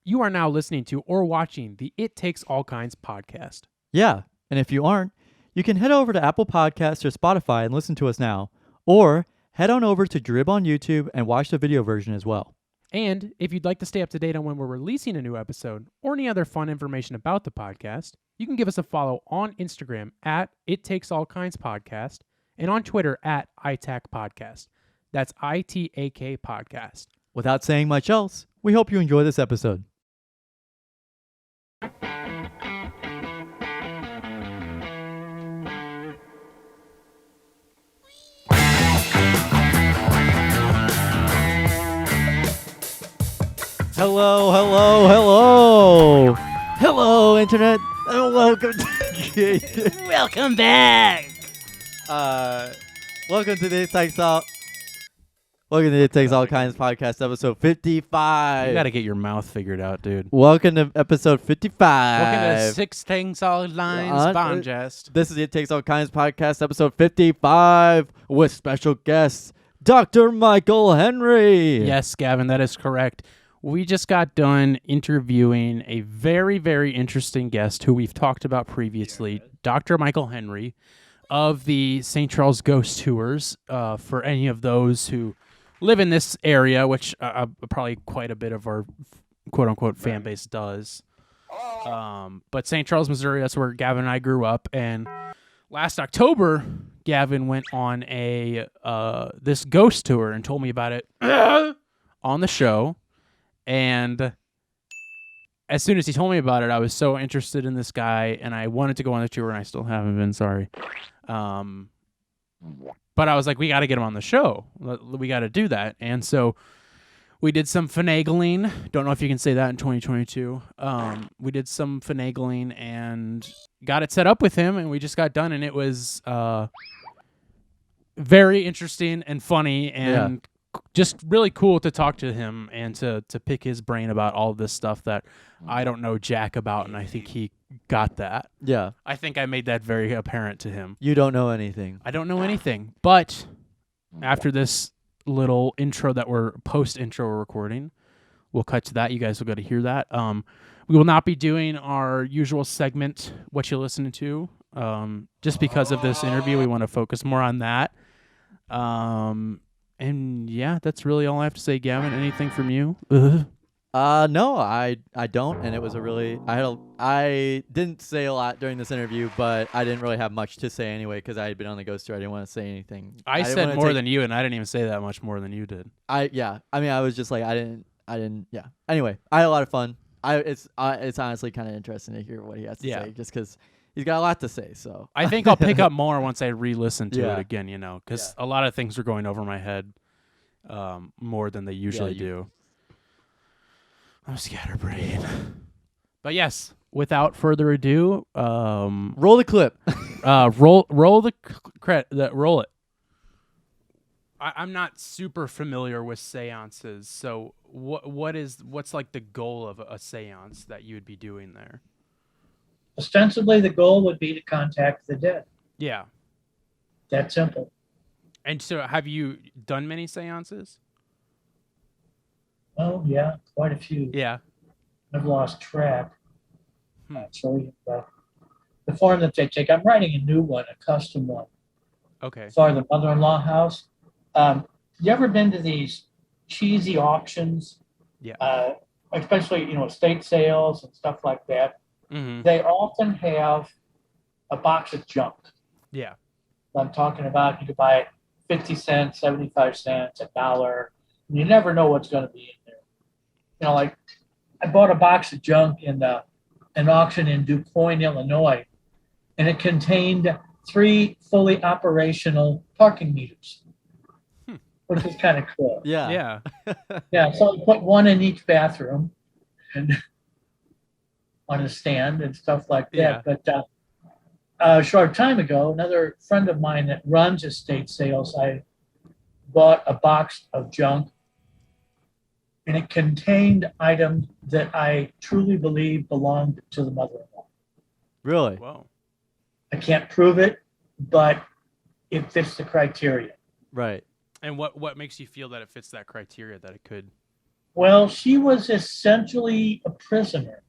You are now listening to or watching the It Takes All Kinds podcast. Yeah, and if you aren't, you can head over to Apple Podcasts or Spotify and listen to us now. Or head on over to Drib on YouTube and watch the video version as well. And if you'd like to stay up to date on when we're releasing a new episode or any other fun information about the podcast, you can give us a follow on Instagram at It Takes All Kinds Podcast and on Twitter at ITAC Podcast. That's ITAK Podcast. Without saying much else, we hope you enjoy this episode. Hello, hello, hello. Hello, Internet, and welcome to Welcome back. welcome to the It Takes All Kinds podcast, episode 55. You got to get your mouth figured out, dude. Welcome to episode 55. Welcome to Six Things All Lines Bondgest. This is the It Takes All Kinds podcast, episode 55, with special guest, Dr. Michael Henry. Yes, Gavin, that is correct. We just got done interviewing a very, very interesting guest who we've talked about previously, Dr. Michael Henry of the St. Charles Ghost Tours. For any of those who live in this area, which probably quite a bit of our quote-unquote fan base does. But St. Charles, Missouri, that's where Gavin and I grew up. And last October, Gavin went on this ghost tour and told me about it on the show. And as soon as he told me about it, I was so interested in this guy, and I wanted to go on the tour, and I still haven't been, sorry. But I was like, we got to get him on the show. We got to do that. And so we did some finagling. Don't know if you can say that in 2022. We did some finagling and got it set up with him, and we just got done, and it was very interesting and funny and just really cool to talk to him and to pick his brain about all this stuff that I don't know jack about, and I think he got that. Yeah. I think I made that very apparent to him. You don't know anything. I don't know anything, but after this little intro that we're post-intro recording, we'll cut to that. You guys will get to hear that. We will not be doing our usual segment, What You Listening To, just because of this interview. We want to focus more on that. And yeah, that's really all I have to say, Gavin. Anything from you? No, I don't, and it was I didn't say a lot during this interview, but I didn't really have much to say anyway because I had been on the ghost tour. I didn't want to say anything. I said more than you, and I didn't even say that much more than you did. I was just like I didn't. Yeah. Anyway, I had a lot of fun. It's honestly kind of interesting to hear what he has to say, just because he's got a lot to say. So I think I'll pick up more once I re-listen to it again. Because a lot of things are going over my head more than they usually do. I'm scatterbrained. But yes, without further ado, roll the clip. roll it. I'm not super familiar with seances, so what's like the goal of a seance that you would be doing there? Ostensibly, the goal would be to contact the dead. Yeah. That simple. And so have you done many seances? Oh, yeah, quite a few. Yeah. I've lost track. Actually, the form that they take, I'm writing a new one, a custom one. Okay. For the mother-in-law house. You ever been to these cheesy auctions? Yeah. Especially, estate sales and stuff like that. Mm-hmm. They often have a box of junk. Yeah. I'm talking about you could buy 50 cents, 75 cents, $1. And you never know what's going to be in there. Like I bought a box of junk in an auction in DuQuoin, Illinois, and it contained 3 fully operational parking meters, which is kind of cool. Yeah. Yeah. So I put one in each bathroom and on a stand and stuff like that. Yeah. But a short time ago, another friend of mine that runs estate sales, I bought a box of junk, and it contained items that I truly believe belonged to the mother-in-law. Really? Whoa. I can't prove it, but it fits the criteria. Right. And what makes you feel that it fits that criteria that it could? Well, she was essentially a prisoner,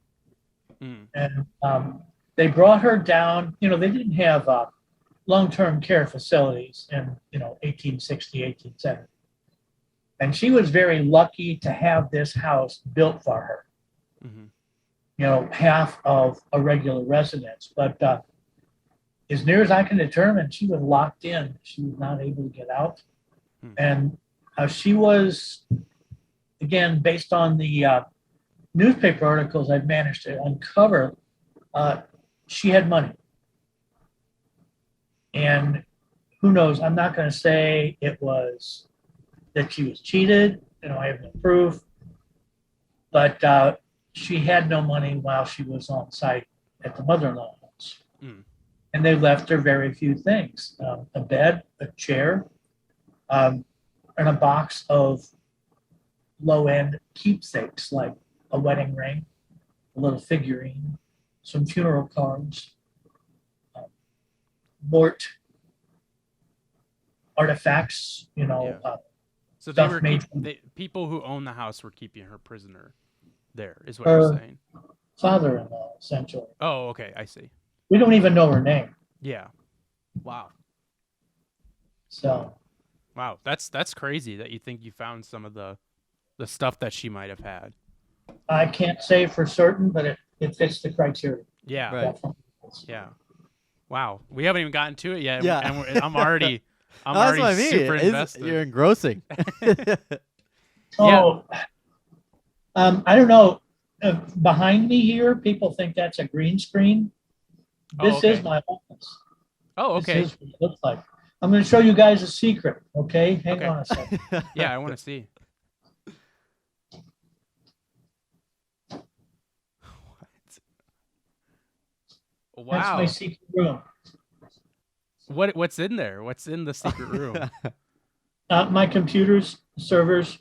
Mm. and they brought her down. They didn't have long-term care facilities in 1860, 1870, and she was very lucky to have this house built for her. Hmm. Half of a regular residence, but as near as I can determine, she was locked in. She was not able to get out, and she was, again, based on the newspaper articles I've managed to uncover, she had money. And who knows? I'm not going to say it was that she was cheated. I have no proof. But she had no money while she was on site at the mother-in-law house. Mm. And they left her very few things: a bed, a chair, and a box of low-end keepsakes like a wedding ring, a little figurine, some funeral cards, Mort artifacts, Yeah. So stuff made from people who own the house were keeping her prisoner there, is what her you're saying. father-in-law, essentially. Oh, okay, I see. We don't even know her name. Yeah. Wow. So Wow, that's crazy that you think you found some of the stuff that she might have had. I can't say for certain, but it fits the criteria. Yeah. Right. Yeah. Wow. We haven't even gotten to it yet. Yeah. And I'm already No, that's what I mean. super invested. You're engrossing. Oh, I don't know. Behind me here, people think that's a green screen. This okay. is my office. Oh, okay. This is what it looks like. I'm going to show you guys a secret. Okay, hang Okay. on a second. Yeah, I want to see. What? That's Wow. my secret room. What's in there? What's in the secret room? My computers, servers,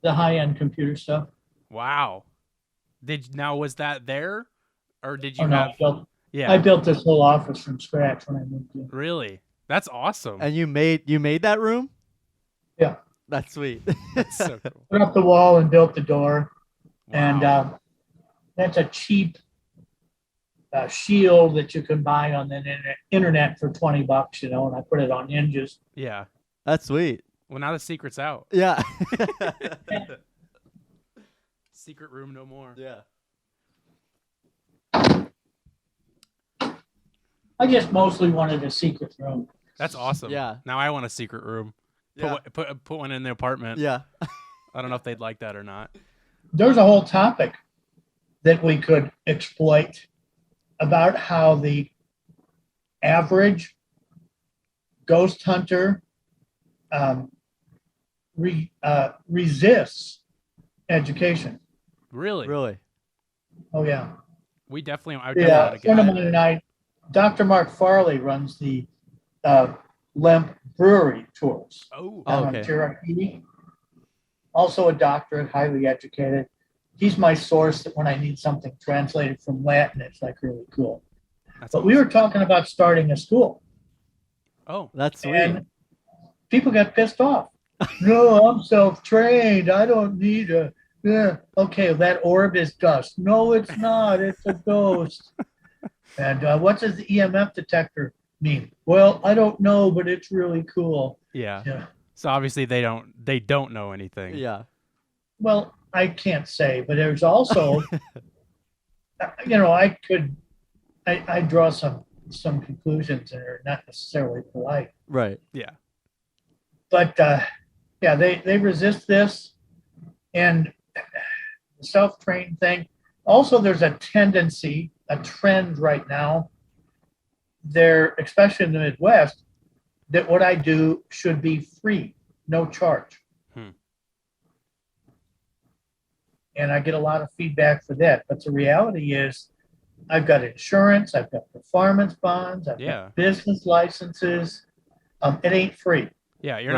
the high-end computer stuff. Wow. Was that there, or did you Oh, no, have? Yeah. I built this whole office from scratch when I moved in. Really? That's awesome. And you made that room? Yeah. That's sweet. That's so cool. Put up the wall and built the door. Wow. And that's a cheap shield that you can buy on the internet for $20, and I put it on hinges. Yeah. That's sweet. Well, now the secret's out. Yeah. Secret room no more. Yeah. I just mostly wanted a secret room. That's awesome. Yeah. Now I want a secret room. Yeah. Put one in the apartment. Yeah. I don't know if they'd like that or not. There's a whole topic that we could exploit about how the average ghost hunter resists education. Really? Really. Oh, yeah. We definitely. I Yeah, want a to friend of get mine and I, Dr. Mark Farley runs the Lemp Brewery tours Oh. down okay. on Cherokee. Also a doctorate, highly educated. He's my source that when I need something translated from Latin, it's like really cool. That's But we were talking about starting a school, Oh. That's sweet. and people got pissed off. No, I'm self-trained. I don't need a. Yeah, okay, that orb is dust. No, it's not. It's a ghost. And what does the EMF detector mean? Well, I don't know, but it's really cool. Yeah. Yeah. So obviously they don't know anything. Yeah. Well, I can't say, but there's also, I draw some conclusions that are not necessarily polite. Right. Yeah. But yeah, they resist this, and the self-trained thing. Also, there's a tendency, a trend right now, there, especially in the Midwest, that what I do should be free, no charge. And I get a lot of feedback for that. But the reality is, I've got insurance, I've got performance bonds, I've got business licenses. It ain't free. Yeah, you're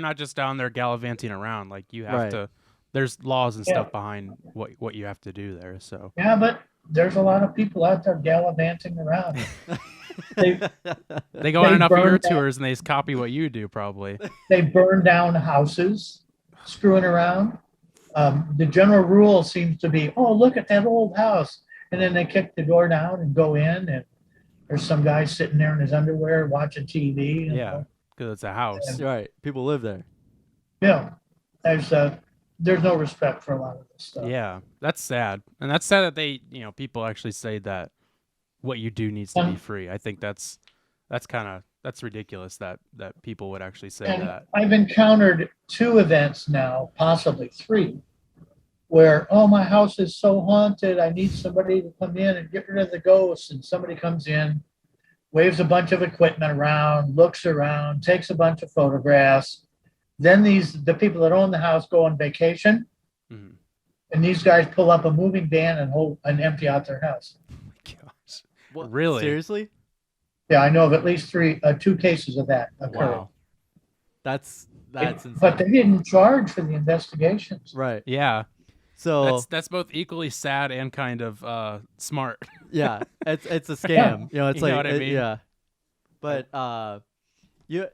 not just down there gallivanting around. Like you have Right. to. There's laws and stuff behind what you have to do there. So Yeah, but there's a lot of people out there gallivanting around. They go on enough of your burn down- tours and they just copy what you do, probably. They burn down houses, screwing around. The general rule seems to be, oh, look at that old house. And then they kick the door down and go in, and there's some guy sitting there in his underwear watching TV. Yeah, because it's a house. Right. People live there. Yeah, there's no respect for a lot of this stuff. Yeah, that's sad, and that's sad that people actually say that what you do needs to be free. I think that's ridiculous that people would actually say And that. I've encountered 2 events now, possibly 3, where, oh, my house is so haunted, I need somebody to come in and get rid of the ghosts. And somebody comes in, waves a bunch of equipment around, looks around, takes a bunch of photographs. Then the people that own the house go on vacation, Mhm. and these guys pull up a moving van and empty out their house. Oh my gosh. What, Really? Seriously? Yeah, I know of at least 2 cases of that occurring. Wow. That's insane. But they didn't charge for the investigations. Right. Yeah, So that's both equally sad and kind of smart. yeah, it's a scam. You know, it's You know like what I mean? yeah. But you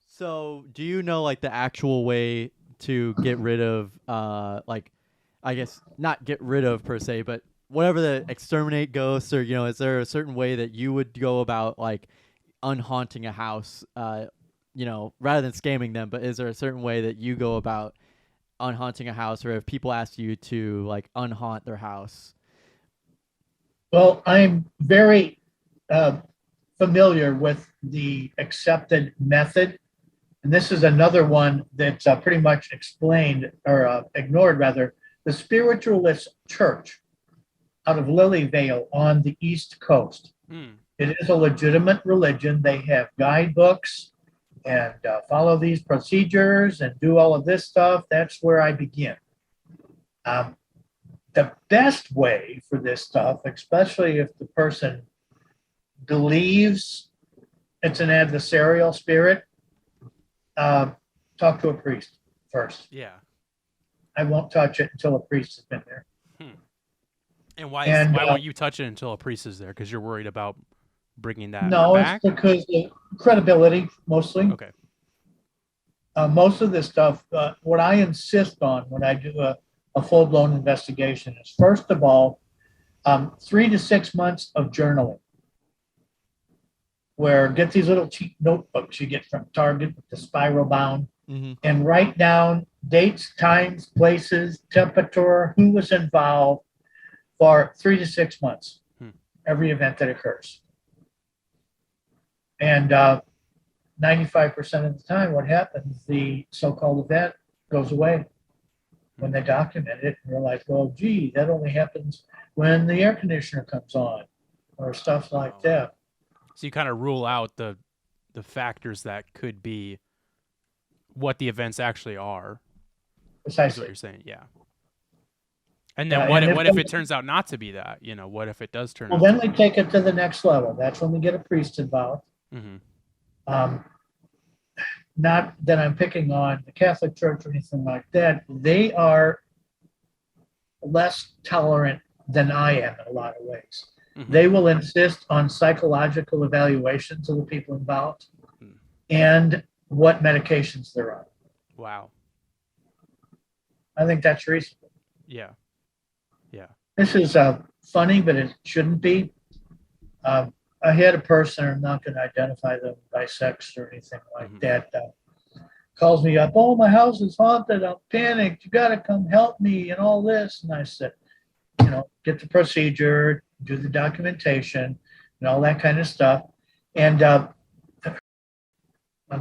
so do you know like the actual way to get rid of like, I guess not get rid of per se, but whatever, the exterminate ghosts, or is there a certain way that you would go about like unhaunting a house, rather than scamming them? But is there a certain way that you go about unhaunting a house, or if people ask you to like unhaunt their house? Well, I'm very familiar with the accepted method. And this is another one that's pretty much explained or ignored, rather. The Spiritualist Church out of Lilyvale on the East Coast. Hmm. It is a legitimate religion. They have guidebooks and follow these procedures and do all of this stuff. That's where I begin. The best way for this stuff, especially if the person believes it's an adversarial spirit, talk to a priest first. Yeah. I won't touch it until a priest has been there. And why And, won't you touch it until a priest is there? Because you're worried about bringing that No, back? it's because of credibility, mostly. Okay. Most of this stuff, what I insist on when I do a full-blown investigation is, first of all, 3 to 6 months of journaling. Where get these little cheap notebooks you get from Target with the spiral bound, and write down dates, times, places, temperature, who was involved for 3 to 6 months, every event that occurs. And 95% of the time, what happens, the so-called event goes away when they document it and realize, well, gee, that only happens when the air conditioner comes on or stuff like that. So you kind of rule out the factors that could be what the events actually are. Is Precisely. what you're saying, yeah. And then Yeah, what and if it turns out not to be that? What if it does turn Well, out? then we take it to the next level. That's when we get a priest involved. Not that I'm picking on the Catholic Church or anything like that. They are less tolerant than I am in a lot of ways. They will insist on psychological evaluations of the people involved and what medications they're on. Wow. I think that's reasonable. Yeah. Yeah. This is funny, but it shouldn't be. I had a person, I'm not going to identify them by sex or anything like that, calls me up, oh, my house is haunted, I'm panicked, you got to come help me and all this. And I said, get the procedure, do the documentation and all that kind of stuff. And I'm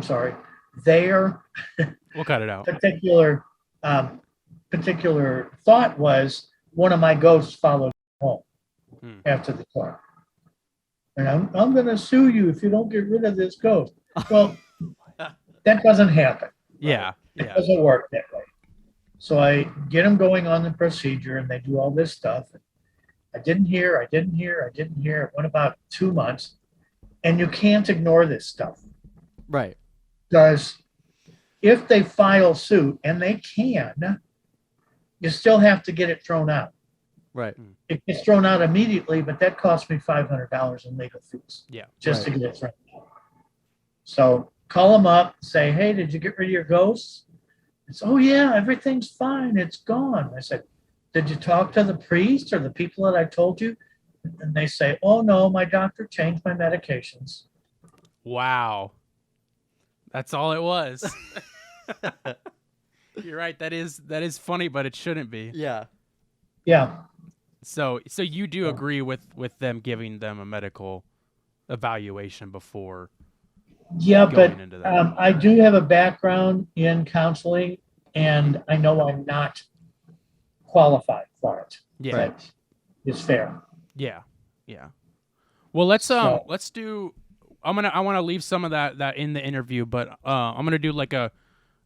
sorry, their We'll cut it out. particular thought was one of my ghosts followed home after the talk. And I'm going to sue you if you don't get rid of this ghost. Well, that doesn't happen. Yeah. It Yeah. doesn't work that way. So I get them going on the procedure and they do all this stuff. I didn't hear. It went about 2 months. And you can't ignore this stuff. Right. Because if they file suit, and they can, you still have to get it thrown out. Right. It gets thrown out immediately, but that cost me $500 in legal fees. Yeah. Just to get it thrown out. So call them up, say, hey, did you get rid of your ghosts? It's, oh yeah, everything's fine. It's gone. I said, did you talk to the priest or the people that I told you? And they say, oh no, my doctor changed my medications. Wow. That's all it was. You're right. That is funny, but it shouldn't be. Yeah. Yeah. So you do agree with them giving them a medical evaluation before Yeah, going but into that? I do have a background in counseling, and I know I'm not qualified for it. Yeah. That is fair. Yeah. Yeah. Well, let's So- do. I want to leave some of that in the interview, but I'm gonna do like an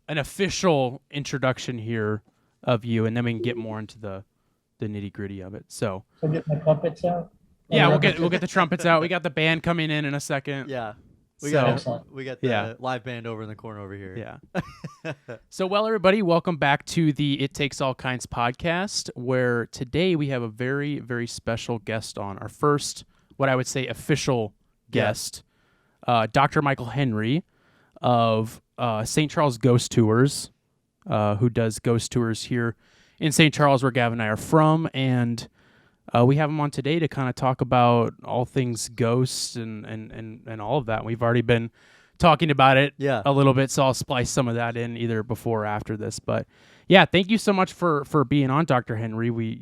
official introduction here of you, and then we can get more into the nitty gritty of it. So So get my puppets out. yeah, we'll get the trumpets out. We got the band coming in a second. Yeah. We So- got Excellent. the Yeah. live band over in the corner over here. Yeah. So, well, everybody, welcome back to the It Takes All Kinds podcast, where today we have a very, very special guest on. Our first, what I would say, official guest, Dr. Michael Henry of St. Charles Ghost Tours, who does ghost tours here in St. Charles, where Gavin and I are from. And we have him on today to kind of talk about all things ghosts and all of that. We've already been talking about it Yeah. a little bit, so I'll splice some of that in either before or after this. But yeah, thank you so much for being on, Dr. Henry. We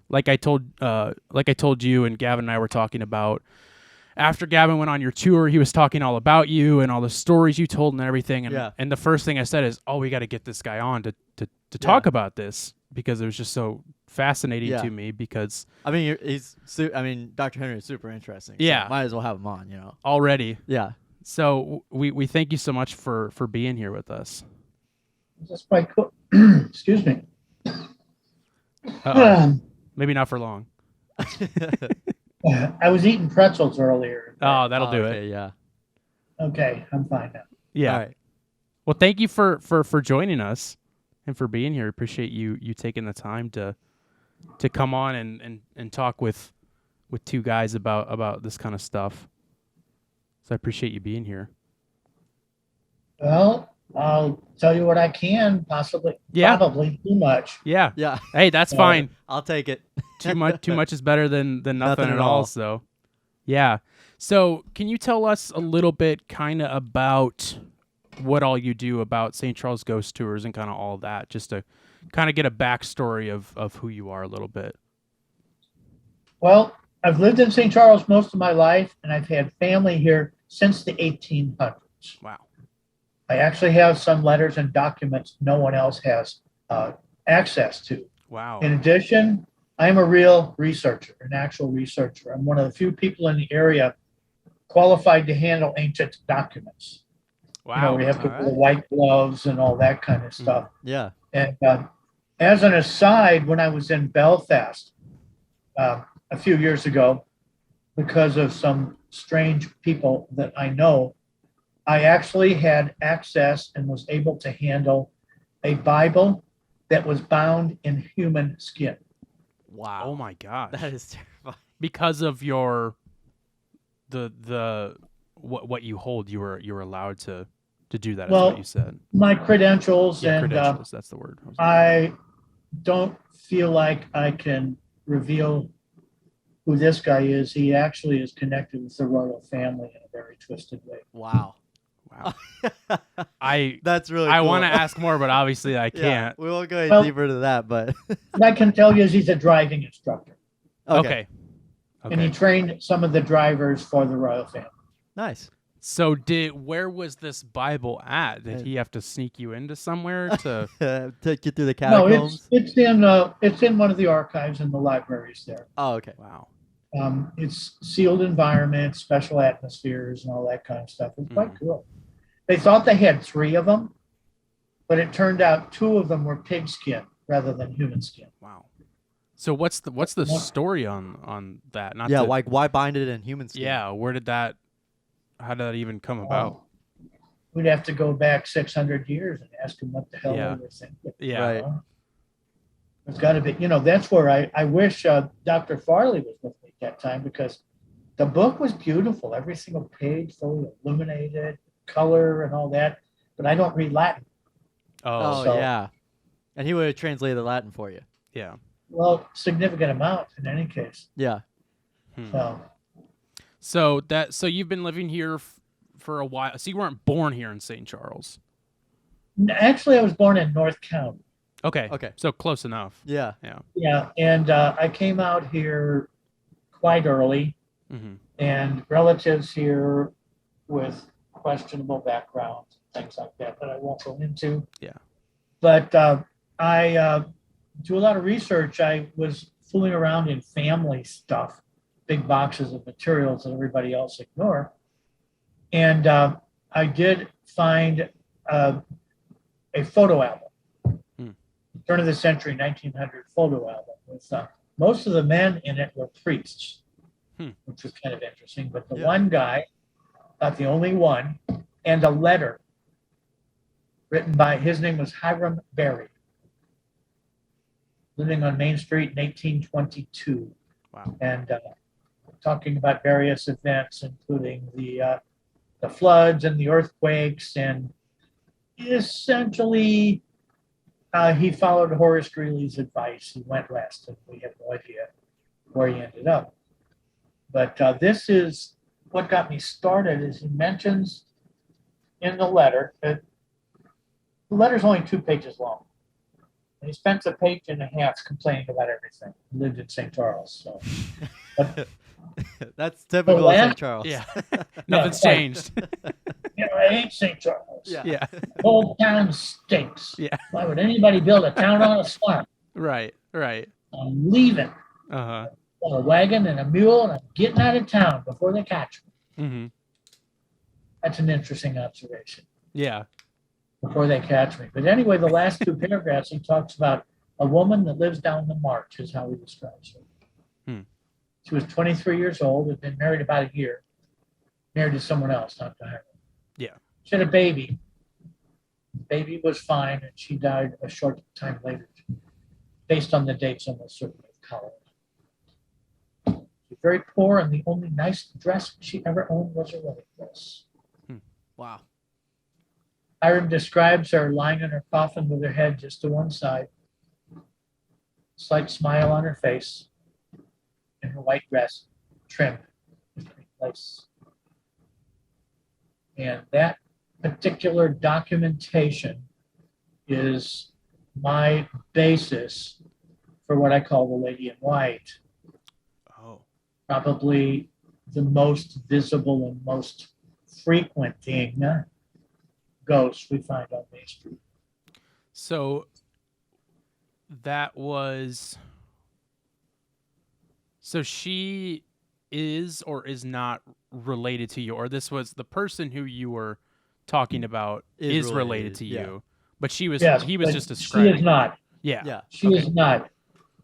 like I told you, and Gavin and I were talking about after Gavin went on your tour, he was talking all about you and all the stories you told and everything. And Yeah. and the first thing I said is, oh, we got to get this guy on to talk about this, because it was just so fascinating Yeah. to me, because I mean, Dr. Henry is super interesting. So Yeah. might as well have him on, already. Yeah. So we thank you so much for being here with us. That's quite cool. Excuse me. Uh-oh. Maybe not for long. I was eating pretzels earlier. Oh, that'll do okay, it. Yeah. Okay, I'm fine now. Yeah. All right. Well, thank you for joining us and for being here. Appreciate you taking the time to come on and talk with two guys about this kind of stuff. So I appreciate you being here. Well, I'll tell you what I can, possibly. Yeah. Probably too much. Yeah. Yeah. Hey, that's Yeah. fine. I'll take it. Too much is better than nothing, Nothing at at all. all. So, yeah. So, can you tell us a little bit kind of about what all you do about St. Charles Ghost Tours and kind of all that, just to kind of get a backstory of who you are a little bit? Well, I've lived in St. Charles most of my life, and I've had family here since the 1800s. Wow. I actually have some letters and documents no one else has access to. Wow. In addition, I'm a real researcher, an actual researcher. I'm one of the few people in the area qualified to handle ancient documents. Wow. You know, we have to all wear right. white gloves and all that kind of stuff. Yeah. And as an aside, when I was in Belfast a few years ago, because of some strange people that I know, I actually had access and was able to handle a Bible that was bound in human skin. Wow. Oh my gosh. That is terrifying. Because of your the what you hold, you were allowed to do that. Is Well, what you said. My credentials, Yeah, and credentials. That's the word. I don't feel like I can reveal who this guy is. He actually is connected with the royal family in a very twisted way. Wow. Wow. I That's really I cool. want to ask more, but obviously I Yeah, can't. we won't go any Well- deeper into that, but What I can tell you is he's a driving instructor, Okay. and he trained some of the drivers for the royal family. Nice. So where was this Bible at? Did he have to sneak you into somewhere to? To get through the No, catacombs. it's in one of the archives in the libraries there. Oh, okay. Wow. It's sealed environments, special atmospheres, and all that kind of stuff. It's quite Mhm. cool. They thought they had 3 of them, but it turned out 2 of them were pig skin rather than human skin. Wow. So what's the story on that? Not Yeah, to- like why bind it in human skin? Yeah, where did that? How did that even come about? We'd have to go back 600 years and ask them what the hell Yeah. they were thinking. Yeah. Right. You know? There's got to be, that's where I wish Dr. Farley was with me at that time, because the book was beautiful. Every single page fully illuminated, color and all that. But I don't read Latin. Oh, So- yeah. And he would have translated the Latin for you. Yeah. Well, significant amount in any case. Yeah. So So you've been living here for a while. So you weren't born here in St. Charles. actually, I was born in North County. Okay. Okay. So close enough. Yeah. Yeah. Yeah, and I came out here quite early, Mm-hmm. and relatives here with questionable backgrounds, things like that I won't go into. Yeah. But I do a lot of research. I was fooling around in family stuff, big boxes of materials that everybody else ignore. And I did find a photo album, turn of the century, 1900 photo album with most of the men in it were priests, which was kind of interesting. But the one guy, not the only one, and a letter written by, his name was Hiram Berry, living on Main Street in 1822. Wow. And talking about various events, including the floods and the earthquakes, and essentially he followed Horace Greeley's advice. He went west, and we have no idea where he ended up. But this is what got me started. Is he mentions in the letter that the letter's only 2 pages long, and he spends a page and a half complaining about everything. He lived in St. Charles, so. But, That's typical of last- St. Charles. Yeah. Nothing's right. changed. you know, I hate St. Charles. Yeah. Yeah. The whole town stinks. Yeah. Why would anybody build a town on a swamp? Right. Right. I'm leaving. Uh-huh. On a wagon and a mule, and I'm getting out of town before they catch me. Mm-hmm. That's an interesting observation. Yeah. Before they catch me. But anyway, the last 2 paragraphs, he talks about a woman that lives down the march, is how he describes her. She was 23 years old, had been married about a year, married to someone else, not to her. Yeah. She had a baby. The baby was fine, and she died a short time later, based on the dates almost certainly of cholera. She's very poor, and the only nice dress she ever owned was a wedding dress. Wow. Hiram describes her lying in her coffin with her head just to one side, slight smile on her face, in her white dress, trimmed with lace. And that particular documentation is my basis for what I call the Lady in White. Oh. Probably the most visible and most frequenting ghost we find on Main Street. So that was. So she is or is not related to you, or this was the person who you were talking about is related related, to yeah. you, but he was Yes, just but describing. She is not. Yeah. Yeah. She is not.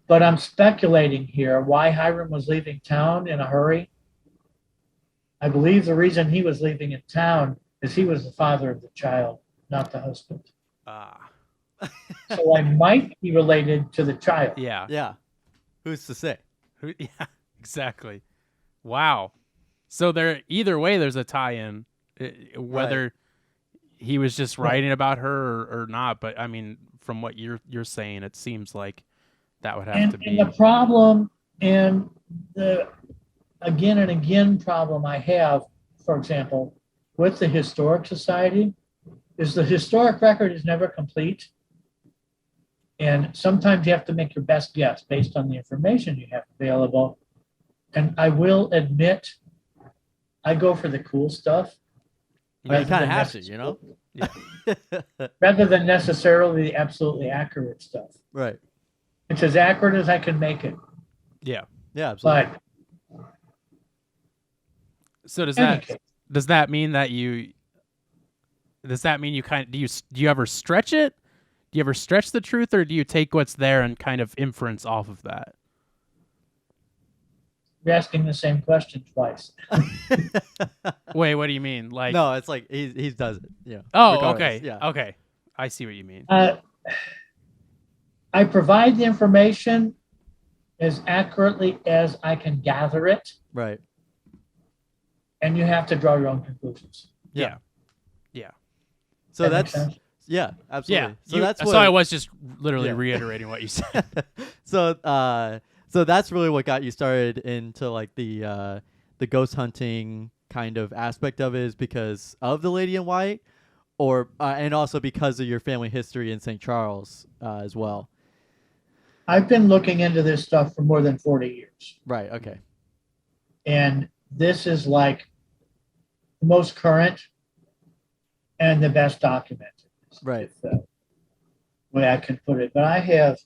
But I'm speculating here why Hiram was leaving town in a hurry. I believe the reason he was leaving in town is he was the father of the child, not the husband. Ah. So I might be related to the child. Yeah. Yeah. Who's to say? Yeah. Exactly. Wow. So there, either way, there's a tie-in, whether he was just writing about her or not. But I mean, from what you're saying, it seems like that would have to be. And the problem, and the again and again problem I have, for example, with the Historic Society, is the historic record is never complete. And sometimes you have to make your best guess based on the information you have available. And I will admit, I go for the cool stuff. Well, you rather kind of than have to, you know? rather than necessarily the absolutely accurate stuff. Right. It's as accurate as I can make it. Yeah. Yeah, absolutely. But So does any that case, does that mean that you? Does that mean you kind of do you ever stretch it? Do you ever stretch the truth, or do you take what's there and kind of inference off of that? you're asking the same question twice. Wait, what do you mean? Like, No, it's like he does it. Yeah. oh, regardless, okay, Yeah. okay, I see what you mean. I provide the information as accurately as I can gather it, Right. and you have to draw your own conclusions. Yeah. Yeah. So That makes that's sense? Yeah, absolutely. Yeah, So that's what. so I was just literally Yeah. reiterating what you said. So that's really what got you started into like the ghost hunting kind of aspect of it, is because of the Lady in White, or and also because of your family history in St. Charles as well. I've been looking into this stuff for more than 40 years. Right. Okay. And this is like the most current and the best documented. Right. If the way I can put it. But I have,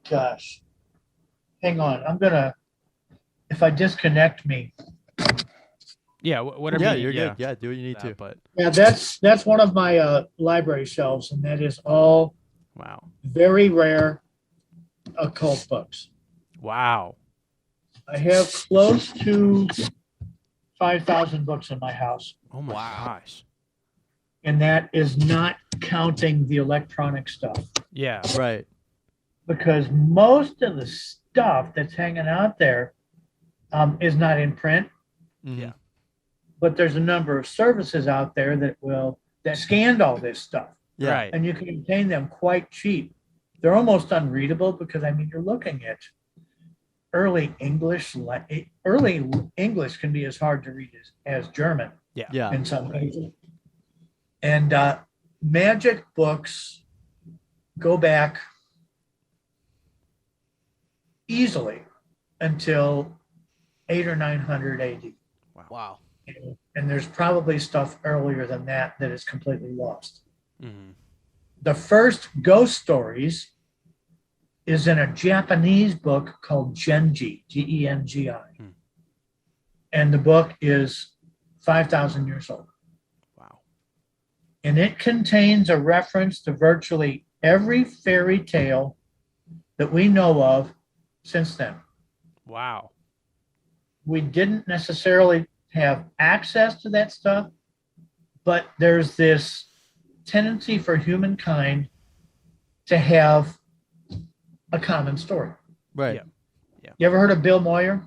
gosh, hang on. If I disconnect me. Yeah, whatever. Yeah, you're good. Yeah, do what you need to. But Yeah, that's one of my library shelves, and that is all wow, very rare occult books. wow, I have close to 5,000 books in my house, oh my gosh. and that is not counting the electronic stuff. Yeah, Right. Because most of the stuff that's hanging out there is not in print. Mhm. Yeah. But there's a number of services out there that scanned all this stuff, Yeah. right. and you can obtain them quite cheap. They're almost unreadable because you're looking at early English. Early English can be as hard to read as German Yeah, Yeah. in some cases. And magic books go back easily until 800 or 900 AD. Wow. And there's probably stuff earlier than that is completely lost. Mhm. The first ghost stories is in a Japanese book called Genji, Gengi. And the book is 5,000 years old. Wow. And it contains a reference to virtually every fairy tale that we know of since then. Wow. We didn't necessarily have access to that stuff, but there's this tendency for humankind to have a common story. Right. Yeah. You ever heard of Bill Moyer?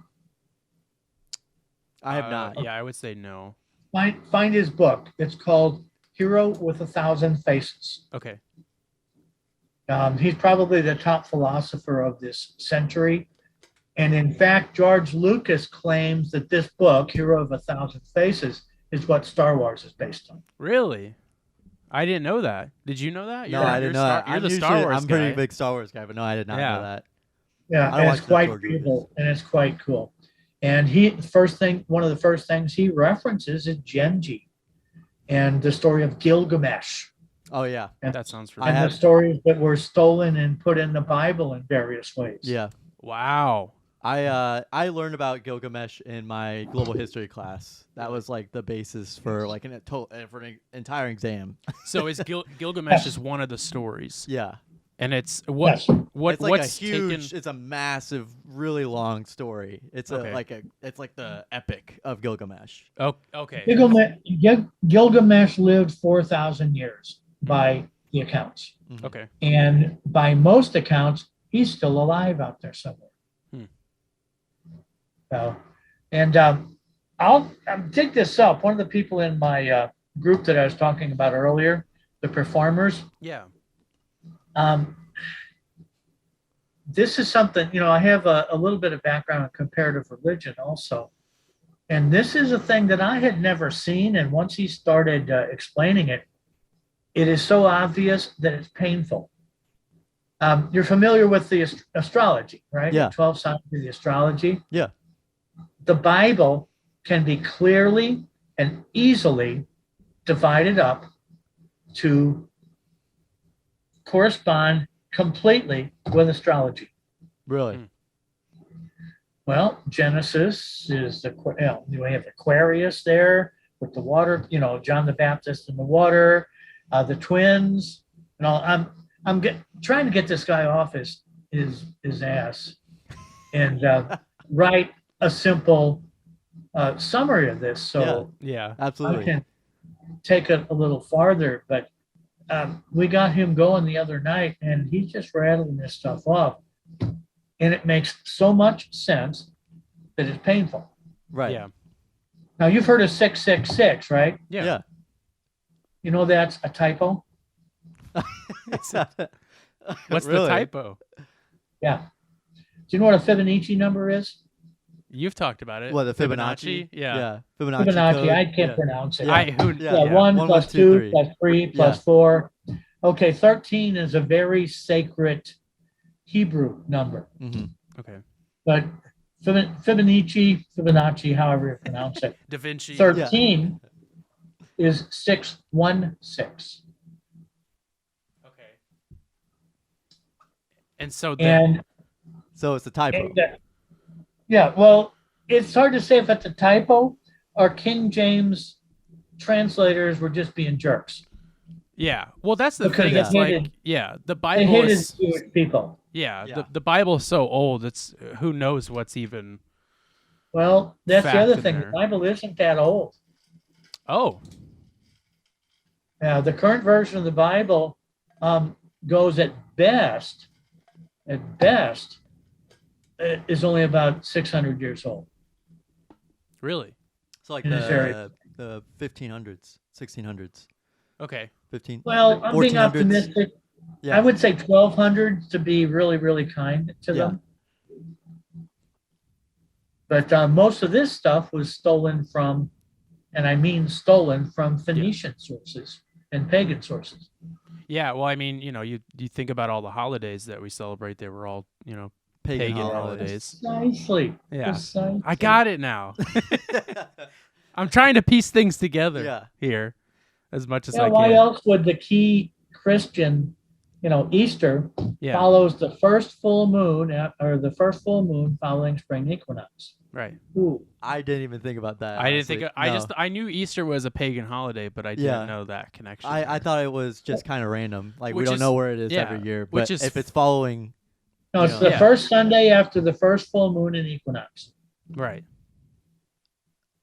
I have not. Yeah, I would say no. Find his book. It's called Hero with a Thousand Faces. Okay. He's probably the top philosopher of this century. And in fact, George Lucas claims that this book, Hero of a Thousand Faces, is what Star Wars is based on. Really? I didn't know that. Did you know that? No, I didn't know that. You're the Star Wars I'm a pretty guy. big Star Wars guy, but no, I did not Yeah. know that. Yeah, I and watched it's the quite George beautiful and it's quite cool. And one of the first things he references is Genji and the story of Gilgamesh. Oh yeah. That sounds And familiar. the stories that were stolen and put in the Bible in various ways. Yeah. Wow. I learned about Gilgamesh in my global history class. That was like the basis for like for an entire exam. So is Gilgamesh is one of the stories, Yeah. and it's Yes. what's It's like a huge. taken? It's a massive, really long story. It's Okay. it's like the epic of Gilgamesh. Oh, okay. Gilgamesh lived 4,000 years by the accounts. Okay. And by most accounts, he's still alive out there somewhere. So, and I'll dig this up. One of the people in my group that I was talking about earlier, the performers, Yeah. this is something, I have a little bit of background in comparative religion also. And this is a thing that I had never seen. And once he started explaining it, it is so obvious that it's painful. You're familiar with the astrology, right? Yeah. The 12 signs of the astrology. Yeah. The Bible can be clearly and easily divided up to correspond completely with astrology. Really? Well, Genesis is we have Aquarius there with the water, John the Baptist in the water, the twins, and all. I'm trying to get this guy off his ass and write a simple summary of this. So Yeah. Absolutely. I can take it a little farther, but we got him going the other night, and he's just rattling this stuff off, and it makes so much sense that it's painful. Right. Yeah. Now you've heard of 666, right? Yeah. Yeah. You know that's a typo. What's the Really? typo? Yeah. Do you know what a Fibonacci number is? You've talked about it. What, the Fibonacci? Yeah. Fibonacci Fibonacci. code. I can't pronounce it. Yeah. Yeah, Yeah. 1 1, plus 1, 2, 2 3. plus 3 plus 4. Okay, 13 is a very sacred Hebrew number. Mm-hmm. Okay. But Fibonacci, however you pronounce it, Da Vinci. 13 is 616. Okay. And so then, And So it's a typo. yeah, well, it's hard to say if it's a typo or King James translators were just being jerks. yeah. Well, that's the Because thing. they It's like, hated- the They Bible hated is, Jewish people. yeah, Yeah. the Bible is so old. It's who knows what's even. Well, that's the Fact other in thing. there. The Bible isn't that old. Oh, Now, the current version of the Bible goes at best, is only about 600 years old. really? It's like In this area. the 1500s, 1600s, Okay. 15. Well, I'm being 1400s. optimistic. Yeah. I would say 1200 to be really, really kind to them. But most of this stuff was stolen from, and I mean stolen from Phoenician sources and pagan sources. Yeah. Well, I mean, you think about all the holidays that we celebrate. They were all, pagan holidays. Precisely. Yeah. Precisely. I got it now. I'm trying to piece things together Yeah. here as much as Yeah, I why can. else would the key Christian, Easter Yeah. follows the first full moon or the first full moon following spring equinox? Right. Ooh. I didn't even think about that. I didn't think. honestly. I knew Easter was a pagan holiday, but I Yeah. didn't know that connection. I thought it was just kind of random. Like we Which don't is- know where it is yeah, every year. which But is if it's following, No, it's Yeah. the Yeah. first Sunday after the first full moon and equinox. Right.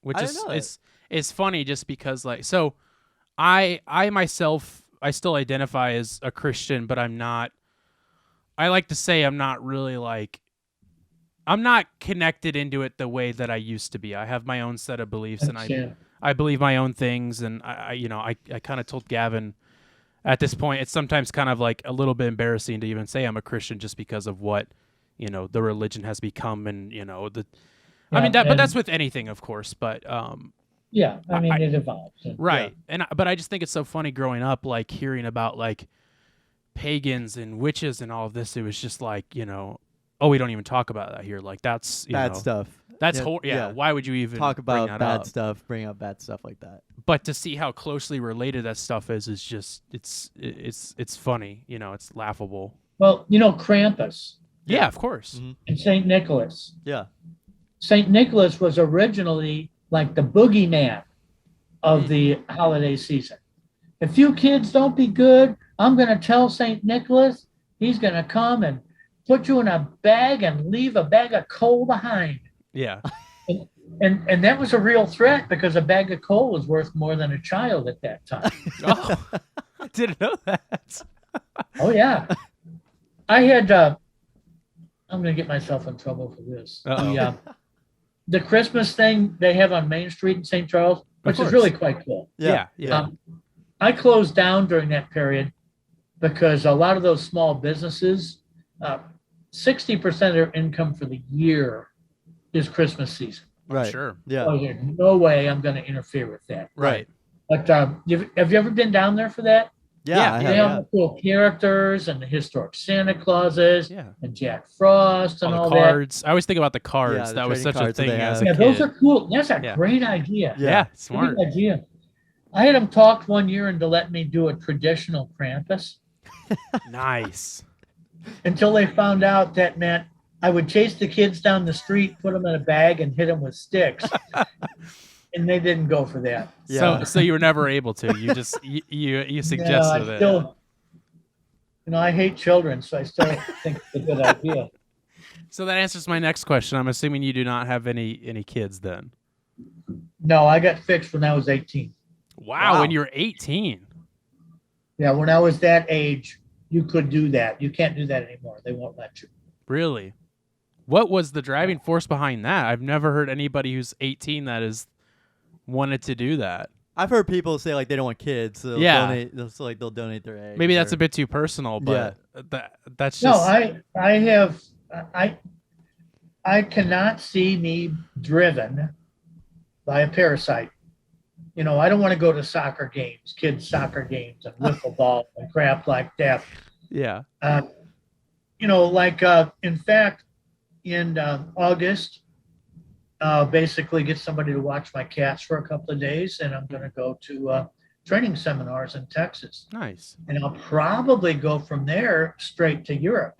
Which I is didn't know that. it's funny just because so I myself I still identify as a Christian, but I'm not. I like to say I'm not really I'm not connected into it the way that I used to be. I have my own set of beliefs, and I believe my own things, and I kind of told Gavin at this point it's sometimes kind of like a little bit embarrassing to even say I'm a Christian just because of what the religion has become, and but that's with anything, of course, but Yeah, I mean, it evolves. right. But I just think it's so funny growing up, hearing about pagans and witches and all of this. It was just oh, we don't even talk about that here. That's bad stuff. That's Yeah, yeah. Why would you even Talk about bring that bad up? stuff, bring up bad stuff like that. But to see how closely related that stuff is just it's funny. It's laughable. Well, Krampus Yeah, of course. Mhm. and St. Nicholas. Yeah. St. Nicholas was originally like the boogeyman of the holiday season. If you kids don't be good, I'm going to tell St. Nicholas he's going to come and put you in a bag and leave a bag of coal behind. Yeah. And that was a real threat because a bag of coal was worth more than a child at that time. Oh, I didn't know that. Oh, yeah. I had, I'm going to get myself in trouble for this. The Christmas thing they have on Main Street in St. Charles, which is really quite cool. Yeah. I closed down during that period because a lot of those small businesses, 60% of their income for the year is Christmas season. Right. Sure. Yeah. So there's no way I'm going to interfere with that. Right. But have you ever been down there for that? Yeah. I Yeah, They have, have the cool characters and the historic Santa Clauses Yeah. and Jack Frost and All all the that. cards. I always think about the cards. Yeah, the that was trading such a cards that thing they as have. a Yeah, kid. those are cool. That's a Yeah. great idea. Yeah, Great smart. idea. I had them talked one year into letting me do a traditional Krampus Nice. until they found out that meant I would chase the kids down the street, put them in a bag, and hit them with sticks. And they didn't go for that. Yeah. So you were never able to. You just you suggested I it. still, I hate children, so I still think it's a good idea. So that answers my next question. I'm assuming you do not have any kids then. No, I got fixed when I was 18. Wow, when you were 18. Yeah, when I was that age, you could do that. You can't do that anymore. They won't let you. Really? What was the driving force behind that? I've never heard anybody who's 18 that has wanted to do that. I've heard people say like they don't want kids, so they'll donate their eggs. Maybe that's a bit too personal, but that's No, just I cannot see me driven by a parasite. You know, I don't want to go to soccer games, kids' soccer games, and wiffle ball and crap like that. yeah. You know, like in fact, in August, basically get somebody to watch my cats for a couple of days, and I'm going to go to training seminars in Texas. Nice. And I'll probably go from there straight to Europe.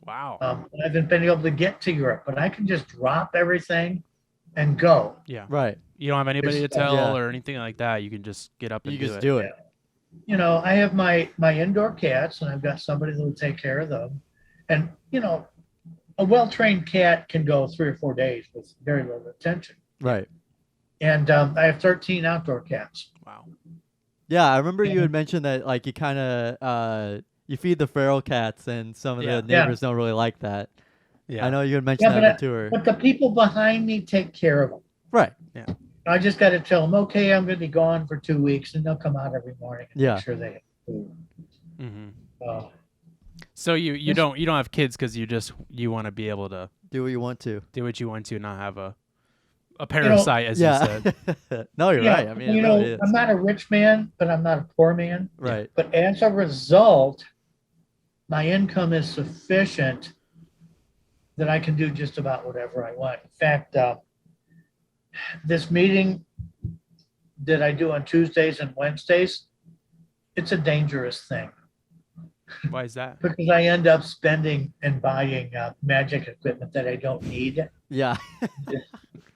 Wow. I haven't been able to get to Europe, but I can just drop everything and go. Yeah. Right. You don't have anybody to It's- tell or anything like that. You can just get up and You do just it. do it. You know, I have my indoor cats, and I've got somebody that will take care of them. And you know, a well-trained cat can go 3 or 4 days with very little attention. Right. And I have 13 outdoor cats. Wow. Yeah, I remember you had mentioned that like you kind of you feed the feral cats, and some of the neighbors don't really like that. Yeah. I know you had mentioned that to her. But the people behind me take care of them. Right. Yeah. I just got to tell them, okay, I'm going to be gone for 2 weeks, and they'll come out every morning and make sure they have food. Mm-hmm. So you don't have kids because you want to be able to Do what you want to. do what you want to, not have a parasite, as you said. No, you're right. I mean, you it know, really is. I'm not a rich man, but I'm not a poor man. Right. But as a result, my income is sufficient that I can do just about whatever I want. In fact, this meeting that I do on Tuesdays and Wednesdays, it's a dangerous thing Why is that? because I end up spending and buying magic equipment that I don't need. Yeah.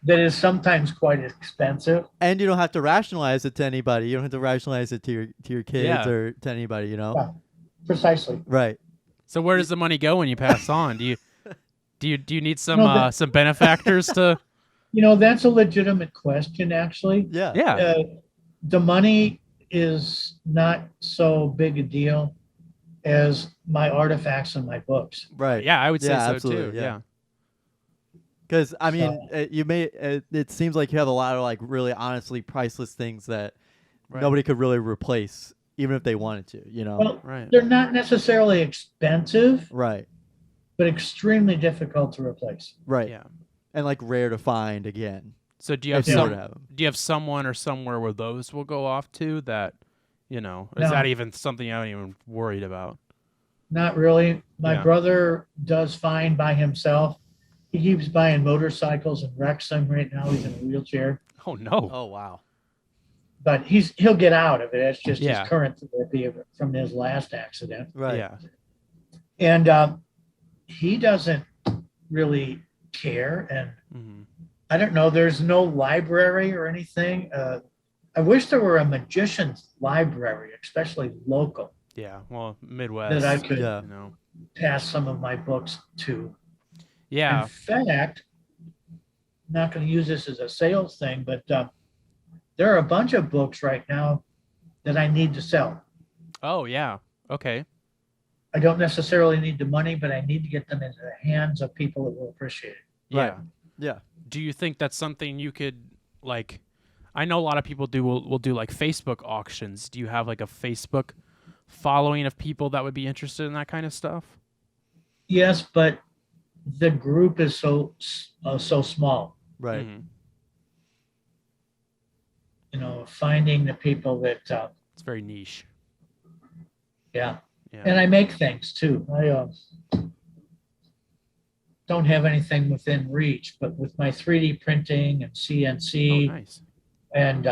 That is sometimes quite expensive. And you don't have to rationalize it to anybody. You don't have to rationalize it to your kids Yeah. or to anybody, you know? Yeah, precisely. Right. So where does the money go when you pass on? Do you need some No, some benefactors to? You know, that's a legitimate question, actually. Yeah. Yeah. The money is not so big a deal as my artifacts and my books. Right. Yeah, I would say Yeah, so absolutely, too. yeah. Yeah. Because I mean, it seems like you have a lot of like really honestly priceless things that Right. nobody could really replace, even if they wanted to. You know. Well, Right. they're not necessarily expensive, Right. but extremely difficult to replace. Right. Yeah. And like rare to find again. So do you have If you were some? to have 'em. Do you have someone or somewhere where those will go off to? That, is No. that even something I'm even worried about? Not really. My Yeah. brother does fine by himself. He keeps buying motorcycles and wrecks them. Right now, he's in a wheelchair, Oh no. Oh wow. but he'll get out of it. It's just Yeah. his current therapy from his last accident. Right. Yeah. And he doesn't really care. And Hmm. I don't know, there's no library or anything. I wish there were a magician's library, especially local, Yeah. Well, Midwest. that I could Yeah. pass some of my books to. Yeah. In fact, I'm not going to use this as a sales thing, but there are a bunch of books right now that I need to sell. Oh yeah. Okay. I don't necessarily need the money, but I need to get them into the hands of people that will appreciate it. Yeah. Right. Yeah. Do you think that's something you could like? I know a lot of people will do like Facebook auctions. Do you have like a Facebook following of people that would be interested in that kind of stuff? Yes, but the group is so small. Right. Mhm. You know, finding the people that, It's very niche. yeah. Yeah. And I make things too. I don't have anything within reach, but with my 3D printing and Oh, CNC nice. and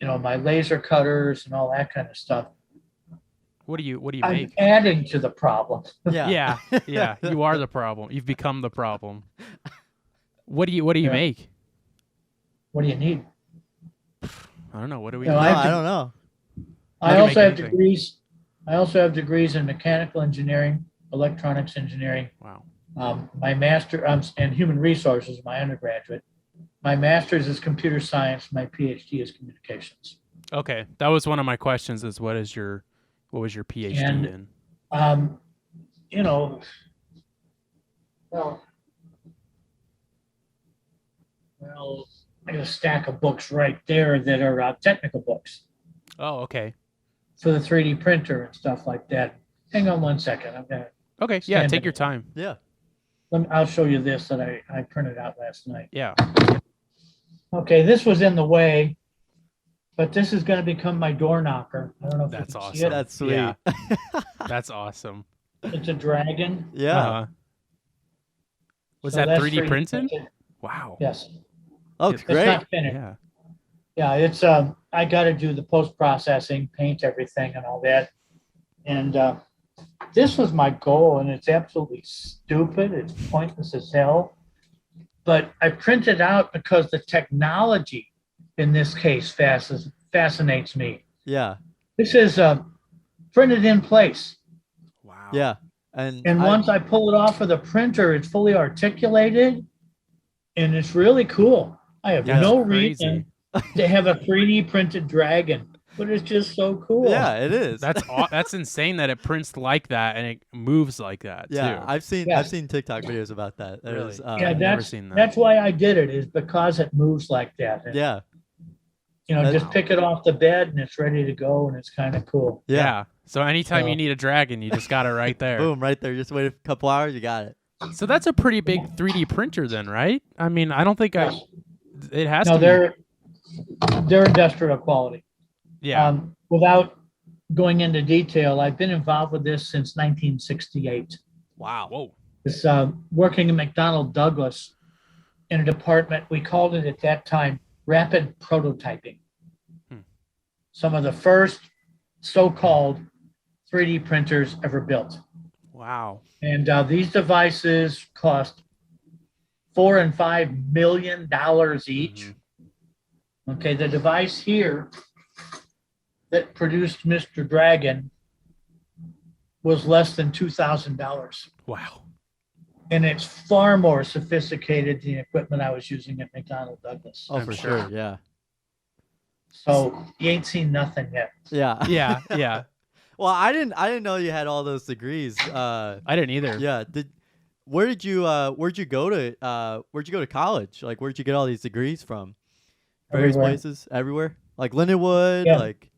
my laser cutters and all that kind of stuff, What do you I'm make? adding to the problem. Yeah. Yeah. Yeah. You are the problem. You've become the problem. What do you Yeah. make? What do you need? I don't know. What do we? No, No, make? I don't know. I can also make have anything. degrees. I also have degrees in mechanical engineering, electronics engineering. Wow. My master and human resources, my undergraduate. My master's is computer science. My PhD is communications. Okay, that was one of my questions. Is what was your PhD And- in? You know, well, I got a stack of books right there that are technical books Oh, okay. for the 3D printer and stuff like that. Hang on one second. I'm gonna Okay. Yeah, stand take up. your time. Yeah. I'll show you this that I printed out last night. Yeah. Okay, this was in the way, but this is going to become my door knocker. I don't know if That's you can see awesome. it. That's sweet. Yeah. That's awesome. It's a dragon. Yeah. Uh-huh. Was So that that's 3D printed? Wow. Yes. Oh, It's great. not finished. Yeah. Yeah, it's I got to do the post processing, paint everything, and all that. And this was my goal, and it's absolutely stupid. It's pointless as hell. But I printed out because the technology in this case fascinates me. Yeah. This is printed in place. Wow. Yeah. And once I pull it off of the printer, it's fully articulated, and it's really cool. I have That's no crazy. reason to have a 3D printed dragon, but it's just so cool. Yeah, it is. That's insane that it prints like that and it moves like that yeah. too. I've seen Yes. TikTok videos about that. That Really? is, Yeah, I've never that's seen that. that's why I did it, is because it moves like that. And, yeah. you know, That- just pick it off the bed and it's ready to go, and it's kind of cool. Yeah. So anytime you So- need a dragon, you just got it right there. Boom, right there. Just wait a couple hours, you got it. So that's a pretty big 3D printer then, right? I mean, I don't think Yes. it has No, to they're industrial quality. be. Yeah. Without going into detail, I've been involved with this since 1968. Wow. Whoa. It's working in McDonnell Douglas in a department, we called it at that time rapid prototyping. Some of the first so-called 3D printers ever built. Wow. And these devices cost $4 and $5 million each. Okay, the device here that produced Mr. Dragon was less than $2,000. Wow. And it's far more sophisticated than the equipment I was using at McDonnell Douglas. Oh, I'm for sure. sure. Yeah. So you ain't seen nothing yet. Yeah. Yeah. Yeah. Well, I didn't know you had all those degrees. I didn't either. Yeah. Where'd you go to college? Like, where'd you get all these degrees from? Various Everywhere. places, everywhere. Like Lindenwood. Yeah. Like,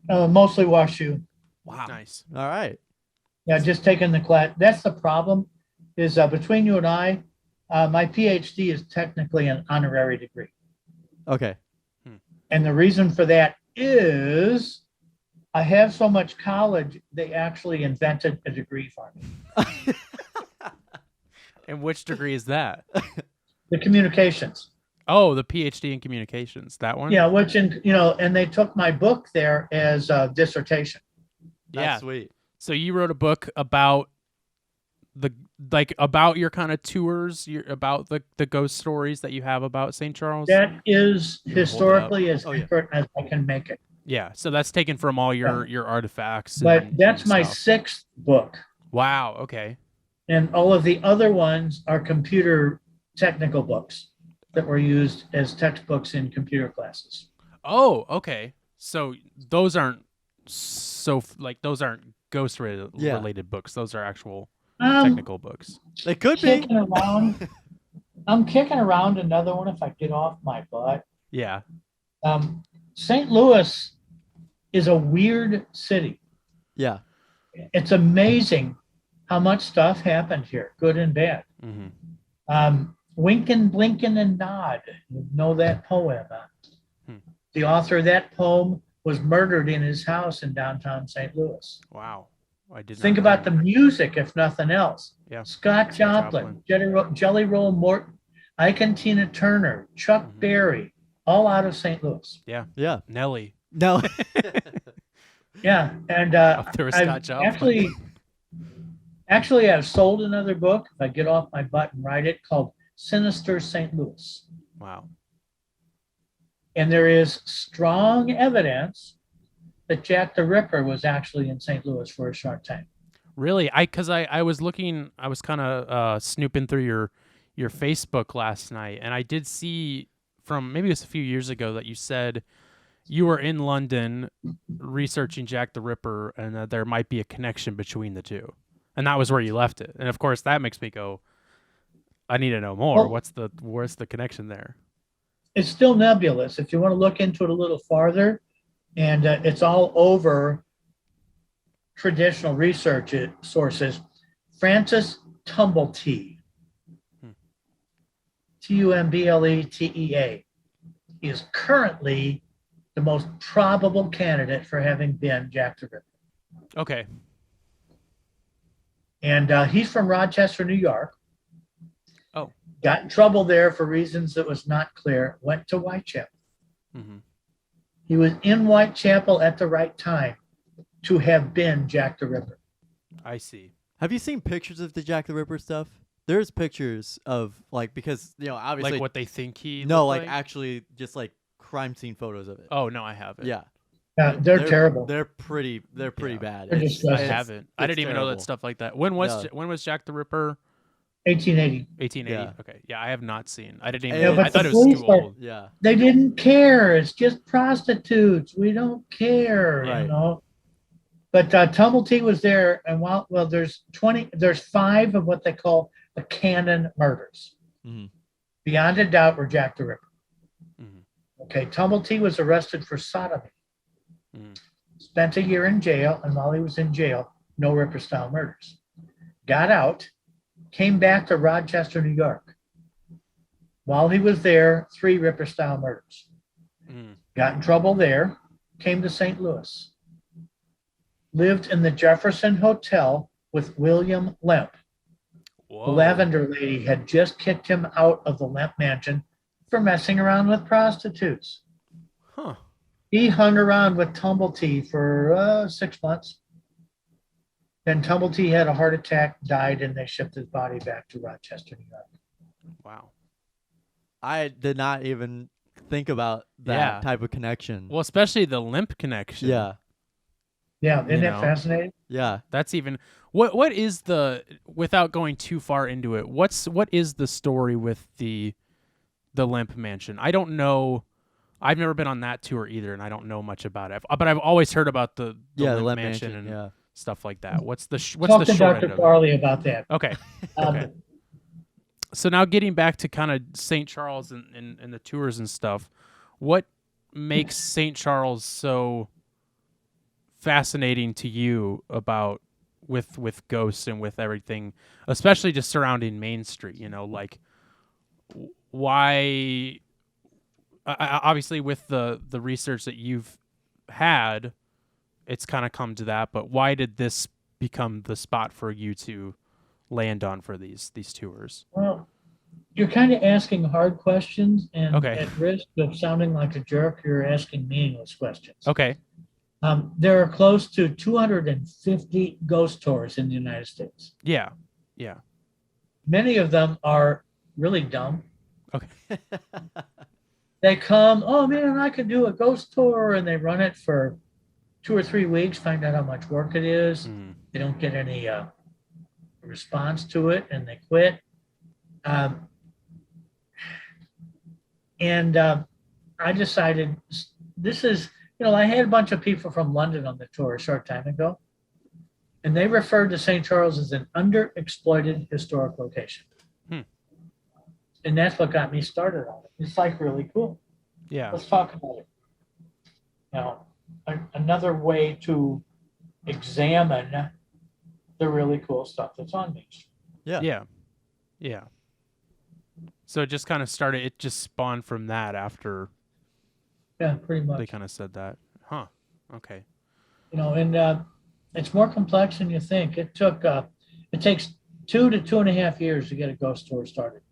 Mostly WashU. wow. Nice. All right. Yeah, just taking the class. That's the problem. Is between you and I, my PhD is technically an honorary degree, Okay. and the reason for that is I have so much college. They actually invented a degree for me. And which degree is that? The communications. Oh, the PhD in communications. That one? Yeah, which and they took my book there as a dissertation. That's Yeah. sweet. So you wrote a book about about your kind of tours, about the ghost stories that you have about St. Charles? That is hold it up. historically as Oh, yeah. accurate as I can make it. Yeah. So that's taken from all your artifacts. But and that's my stuff. 6th book. Wow. Okay. And all of the other ones are computer technical books that were used as textbooks in computer classes. Oh, okay. So those aren't those aren't ghost Yeah. related books. Those are actual I'm technical books. They could be. kicking around. I'm kicking around another one if I get off my butt. Yeah. St. Louis is a weird city. Yeah. It's amazing how much stuff happened here, good and bad. Mm-hmm. Winkin', Blinkin', and Nod. You know that poem. The author of that poem was murdered in his house in downtown St. Louis. Wow. I did Think not about the know. music, if nothing else. Yeah. Scott Joplin, Jelly Roll Morton, Ike and Tina Turner, Chuck Mhm. Berry, all out of St. Louis. Yeah. Nelly. No. Yeah, and Up there with Scott I've Joplin. actually, I've sold another book, if I get off my butt and write it, called Sinister St. Louis. Wow. And there is strong evidence that Jack the Ripper was actually in St. Louis for a short time. Really? I was looking, I was kind of snooping through your Facebook last night, and I did see from maybe it was a few years ago that you said you were in London researching Jack the Ripper, and that there might be a connection between the two, and that was where you left it. And of course, that makes me go, I need to know more. Well- What's the connection there? it's still nebulous. If you want to look into it a little farther, and it's all over traditional research sources. Francis Tumblety, Hmm. Tumbletea, he is currently the most probable candidate for having been Jack the Ripper. Okay. And he's from Rochester, New York. Oh. Got in trouble there for reasons that was not clear. Went to Whitechapel. Mm-hmm. He was in Whitechapel at the right time to have been Jack the Ripper. I see. Have you seen pictures of the Jack the Ripper stuff? There's pictures of like, because obviously Like what they think he no, looked like actually just like crime scene photos of it. Oh no, I haven't. Yeah. They're terrible. They're pretty Yeah. bad. They're I disgusting. haven't. I didn't even know that terrible. stuff like that. When was No. when was Jack the Ripper? 1880. 1880. Yeah. Okay. Yeah, I have not seen. I didn't even. Yeah, but I thought the it was police too are- old. Yeah. They didn't care. It's just prostitutes. We don't care, Right. you know. But Tumblety was there, and there's 5 of what they call the canon murders. Mm-hmm. Beyond a doubt, were Jack the Ripper. Mm-hmm. Okay, Tumblety was arrested for sodomy. Mm-hmm. Spent a year in jail, and while he was in jail, no Ripper-style murders. Got out, came back to Rochester, New York. While he was there, 3 Ripper-style murders. Mm-hmm. Got in trouble there, came to St. Louis. Lived in the Jefferson Hotel with William Lemp. Whoa. The Lavender Lady had just kicked him out of the Lemp Mansion for messing around with prostitutes. Huh. He hung around with Tumblety for 6 months. Then Tumblety had a heart attack, died, and they shipped his body back to Rochester, New York. Wow. I did not even think about that Yeah. type of connection. Well, especially the limp connection. Yeah. Yeah, isn't You that know. fascinating? Yeah. That's even what is the, without going too far into it, what is the story with the Limp Mansion? I don't know. I've never been on that tour either, and I don't know much about it. But I've always heard about the Limp Lemp Mansion and yeah. stuff like that. What's the Talk to short Dr. end of it? Farley about that. Okay. Um, Okay. So now getting back to kind of St. Charles and the tours and stuff, what makes St. Charles so fascinating to you about with ghosts and with everything, especially just surrounding Main Street? You know, like why? Obviously, with the research that you've had, it's kind of come to that. But why did this become the spot for you to land on for these tours? Well, you're kind of asking hard questions, and Okay. at risk of sounding like a jerk, you're asking meaningless questions. Okay. There are close to 250 ghost tours in the United States. Yeah. Yeah. Many of them are really dumb. Okay. They come, oh man, I could do a ghost tour, and they run it for 2 or 3 weeks, find out how much work it is. Mm. They don't get any response to it, and they quit. I decided this is, I had a bunch of people from London on the tour a short time ago, and they referred to St. Charles as an underexploited historic location. Hmm. And that's what got me started on it. It's like really cool. Yeah. Let's talk about it. Another way to examine the really cool stuff that's on Main Street. Yeah. Yeah. Yeah. So it just kind of started. It just spawned from that after Yeah, pretty much. they kind of said that. Huh. Okay. And it's more complex than you think. It takes 2 to 2.5 years to get a ghost tour started.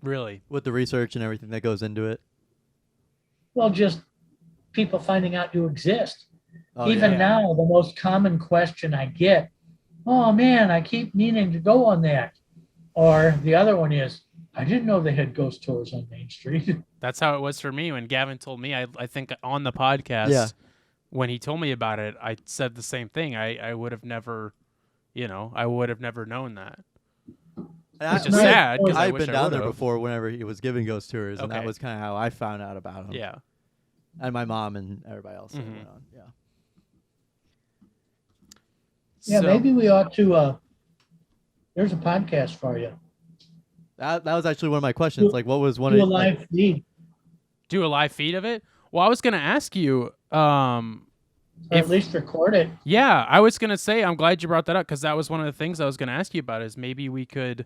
Really? With the research and everything that goes into it. Well, just people finding out you exist. Oh, Even yeah. now, the most common question I get, oh man, I keep meaning to go on that. Or the other one is, I didn't know they had ghost tours on Main Street. That's how it was for me when Gavin told me. I think on the podcast, Yeah. when he told me about it, I said the same thing. I would have never, I would have never known that. And Which is nice. sad because I I've wish been I down there would've. before whenever he was giving ghost tours, and that Okay. was kind of how I found out about him. Yeah. And my mom and everybody else that Mhm. went on. Yeah. Yeah, So- maybe we ought to, there's a podcast for you. That was actually one of my questions. Do- Like, what was one Do a of like, live feed. Do a live feed of it? Well, I was going to ask you, Or at least record it. yeah, I was going to say, I'm glad you brought that up because that was one of the things I was going to ask you about is maybe we could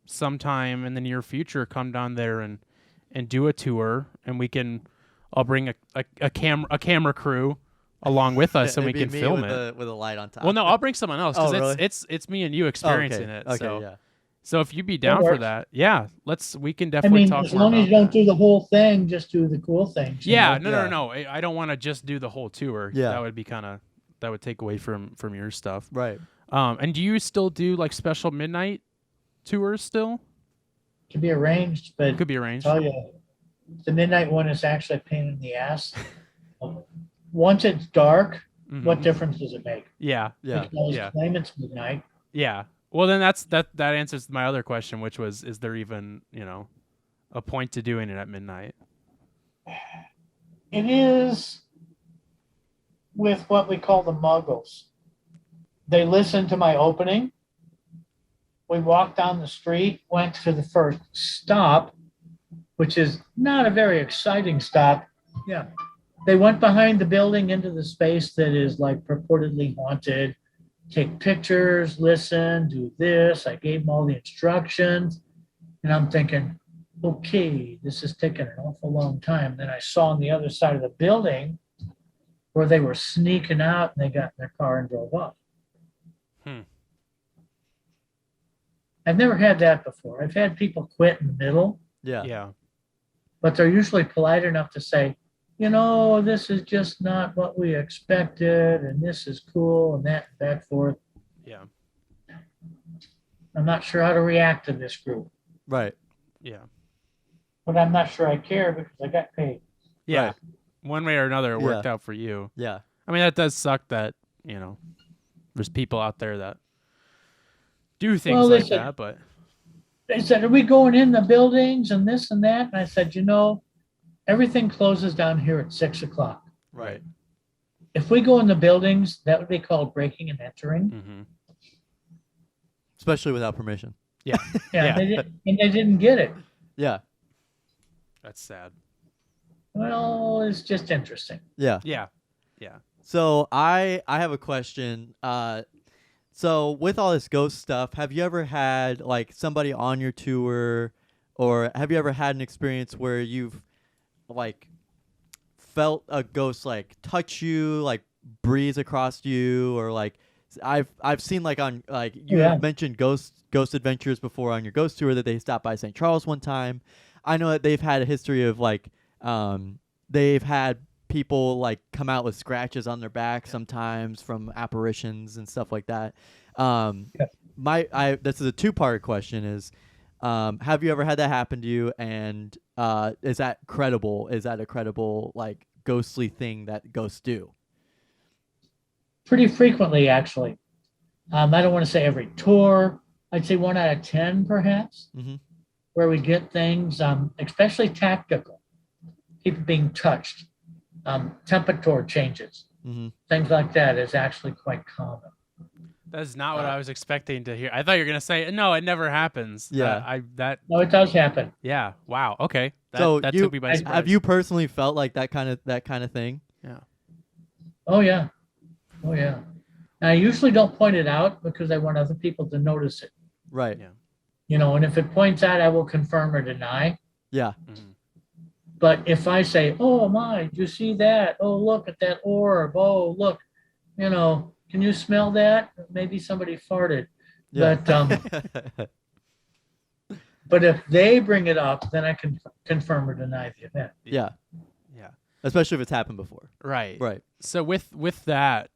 sometime in the near future come down there and do a tour, and I'll bring a camera crew along with us, and we It'd can be me film with it. with a light on top. Well, no, I'll bring someone else because Oh, really? it's me and you experiencing it. Okay, So yeah. so if you'd be down for works. that, yeah, we can I definitely mean, talk as more long as about you don't that. do the whole thing, just do the cool things. you Yeah, know? no. I don't want to just do the whole tour. Yeah. That would be that would take away from your stuff. Right. And do you still do like special midnight tours still? To be arranged, but Could be arranged. tell you, the midnight one is actually a pain in the ass. Once it's dark, Mhm. what difference does it make? Yeah. Yeah. Because Yeah. claim it's midnight. Yeah. Well, then that answers my other question, which was, is there even, a point to doing it at midnight? It is with what we call the muggles. They listened to my opening. We walked down the street, went to the first stop, which is not a very exciting stop. Yeah. They went behind the building into the space that is like purportedly haunted. Take pictures, listen, do this. I gave them all the instructions. And I'm thinking, okay, this is taking an awful long time. Then I saw on the other side of the building where they were sneaking out and they got in their car and drove off. I've never had that before. I've had people quit in the middle, Yeah. Yeah. but they're usually polite enough to say, this is just not what we expected, and this is cool, and that and back forth. Yeah. I'm not sure how to react to this group, Right. Yeah. but I'm not sure I care because I got paid. Yeah. Right. One way or another, it worked out for you. Yeah. I mean, that does suck that, there's people out there that do things Well, like listen, that, but They said, are we going in the buildings and this and that? And I said, everything closes down here at 6:00. Right. If we go in the buildings, that would be called breaking and entering. mm-hmm. Especially without permission. Yeah, Yeah. and they didn't get it. Yeah. That's sad. Well, it's just interesting. Yeah. Yeah. Yeah. So I have a question. So with all this ghost stuff, have you ever had like somebody on your tour, or have you ever had an experience where you've like felt a ghost like touch you, like breeze across you, or like I've seen like on like you Yeah. have mentioned ghost adventures before on your ghost tour that they stopped by St. Charles one time. I know that they've had a history of like they've had people like come out with scratches on their back sometimes from apparitions and stuff like that. This is a two-part question is have you ever had that happen to you, and is that credible? Is that a credible like ghostly thing that ghosts do? Pretty frequently, actually. I don't want to say every tour. I'd say 1 out of 10, perhaps, Mhm. where we get things, especially tactical, people being touched, temperature changes, Mhm. things like that is actually quite common. That is not what I was expecting to hear. I thought you were gonna say no. It never happens. Yeah. No, it does happen. Yeah. Wow. Okay. So that you took me by surprise. have you personally felt like that kind of thing? Yeah. Oh, yeah. Oh, yeah. And I usually don't point it out because I want other people to notice it. Right. Yeah. And if it points out, I will confirm or deny. Yeah. Mhm. But if I say, oh my, did you see that? Oh, look at that orb. Oh, look, can you smell that? Maybe somebody farted. Yeah. But if they bring it up, then I can confirm or deny the event. Yeah. Yeah. Especially if it's happened before. Right. Right. So with that,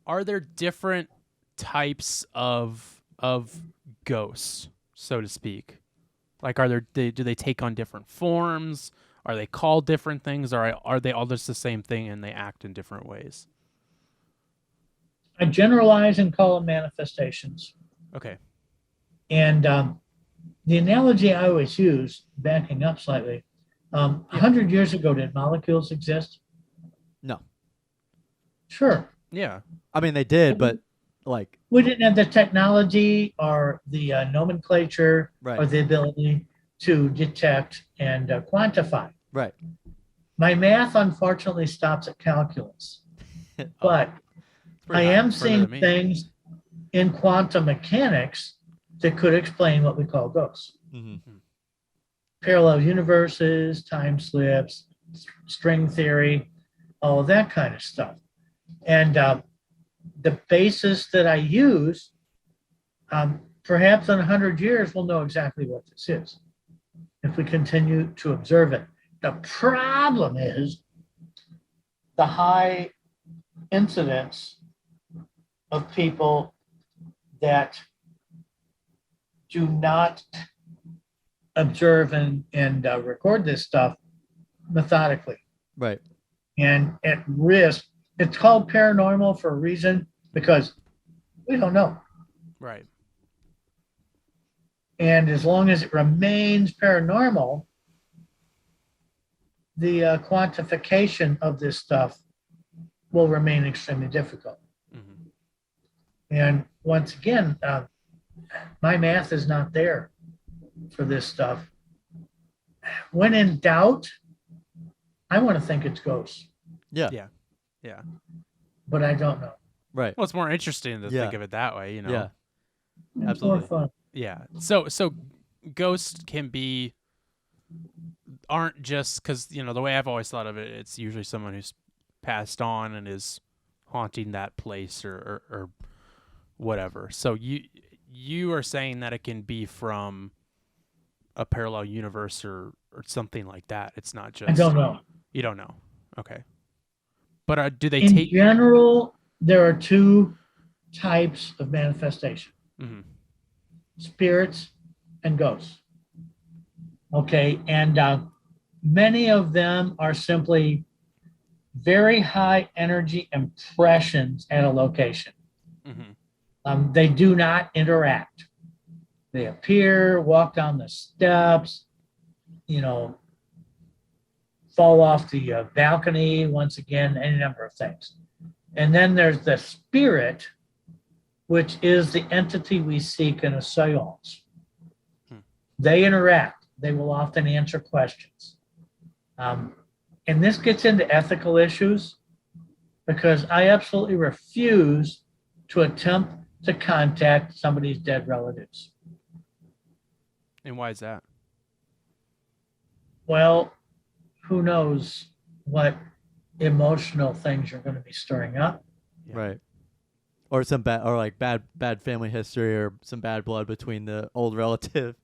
are there different types of ghosts, so to speak? Like, do they take on different forms? Are they called different things, or are they all just the same thing and they act in different ways? I generalize and call them manifestations. Okay. And the analogy I always use, backing up slightly, 100 years ago, did molecules exist? No. Sure. Yeah. I mean, they did, but like, We didn't have the technology or the nomenclature right. or the ability to detect and quantify. Right. My math, unfortunately, stops at calculus, Oh, but It's pretty I high, am further seeing than me. things in quantum mechanics that could explain what we call ghosts. mhm. Parallel universes, time slips, string theory, all of that kind of stuff. And the basis that I use, perhaps in 100 years, we'll know exactly what this is if we continue to observe it. The problem is the high incidence of people that do not observe and record this stuff methodically. Right. And at risk, it's called paranormal for a reason because we don't know. Right. And as long as it remains paranormal, the quantification of this stuff will remain extremely difficult. Mhm. And once again, my math is not there for this stuff. When in doubt, I want to think it's ghosts, Yeah. Yeah. Yeah. but I don't know. Right. Well, it's more interesting to Yeah. think of it that way, you know. Yeah. It's Absolutely. more fun. Yeah. So ghosts can be aren't just because the way I've always thought of it, it's usually someone who's passed on and is haunting that place or whatever. So you are saying that it can be from a parallel universe or something like that. It's not just I don't know. You don't know. Okay. But do they In take? general, there are two types of manifestation: Mhm. spirits and ghosts. Okay, and many of them are simply very high energy impressions at a location. Mhm. They do not interact. They appear, walk down the steps, fall off the balcony, once again, any number of things. And then there's the spirit, which is the entity we seek in a seance. They interact. They will often answer questions. And this gets into ethical issues because I absolutely refuse to attempt to contact somebody's dead relatives. And why is that? Well, who knows what emotional things you're going to be stirring up. Yeah. Right. Or some bad family history or some bad blood between the old relative,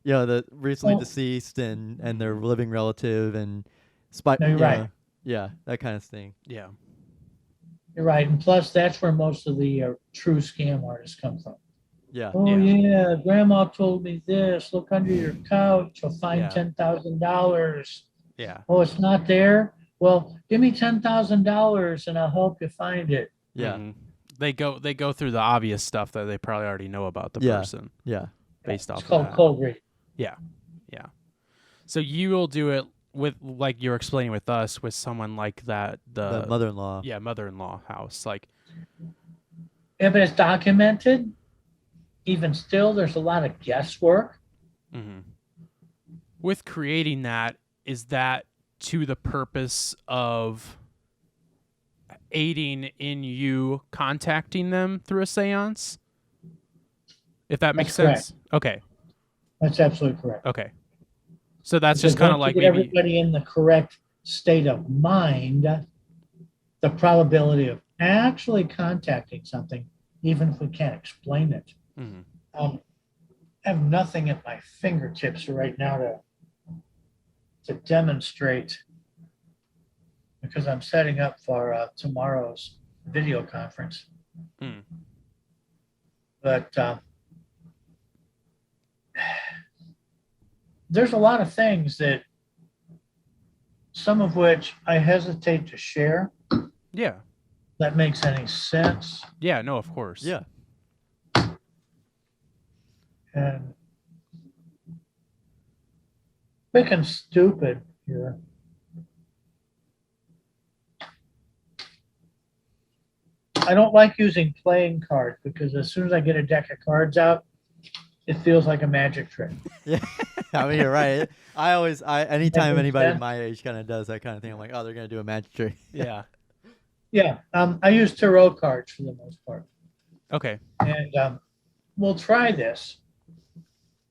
the recently Well- deceased and their living relative and spite. No, you're right. Yeah, that kind of thing. Yeah. You're right. And plus, that's where most of the true scam artists come from. Yeah. Oh, Yeah. yeah, grandma told me this. Look under your couch. You'll find Yeah. $10,000. Yeah. Oh, it's not there? Well, give me $10,000 and I'll help you find it. Yeah. Mhm. They go through the obvious stuff that they probably already know about the Yeah. person Yeah. based It's off called of that. cold reading. Yeah. So you will do it with, like you're explaining with us, with someone like that, The mother-in-law. yeah, mother-in-law house. Like, If it's documented, even still, there's a lot of guesswork. mhm. With creating that, is that to the purpose of aiding in you contacting them through a seance? If that makes That's sense. Okay. That's absolutely correct. Okay. So that's Because just kind of once you like get maybe. everybody in the correct state of mind, the probability of actually contacting something, even if we can't explain it, Mhm. I have nothing at my fingertips right now to demonstrate because I'm setting up for tomorrow's video conference. Mm. But there's a lot of things some of which I hesitate to share. Yeah. That makes any sense. Yeah. No, of course. Yeah. And thinking stupid here. I don't like using playing cards because as soon as I get a deck of cards out, it feels like a magic trick. Yeah, I mean, you're right. Anytime makes anybody sense. my age kind of does that kind of thing, I'm like, oh, they're gonna do a magic trick. Yeah. Yeah, I use tarot cards for the most part, Okay. and we'll try this.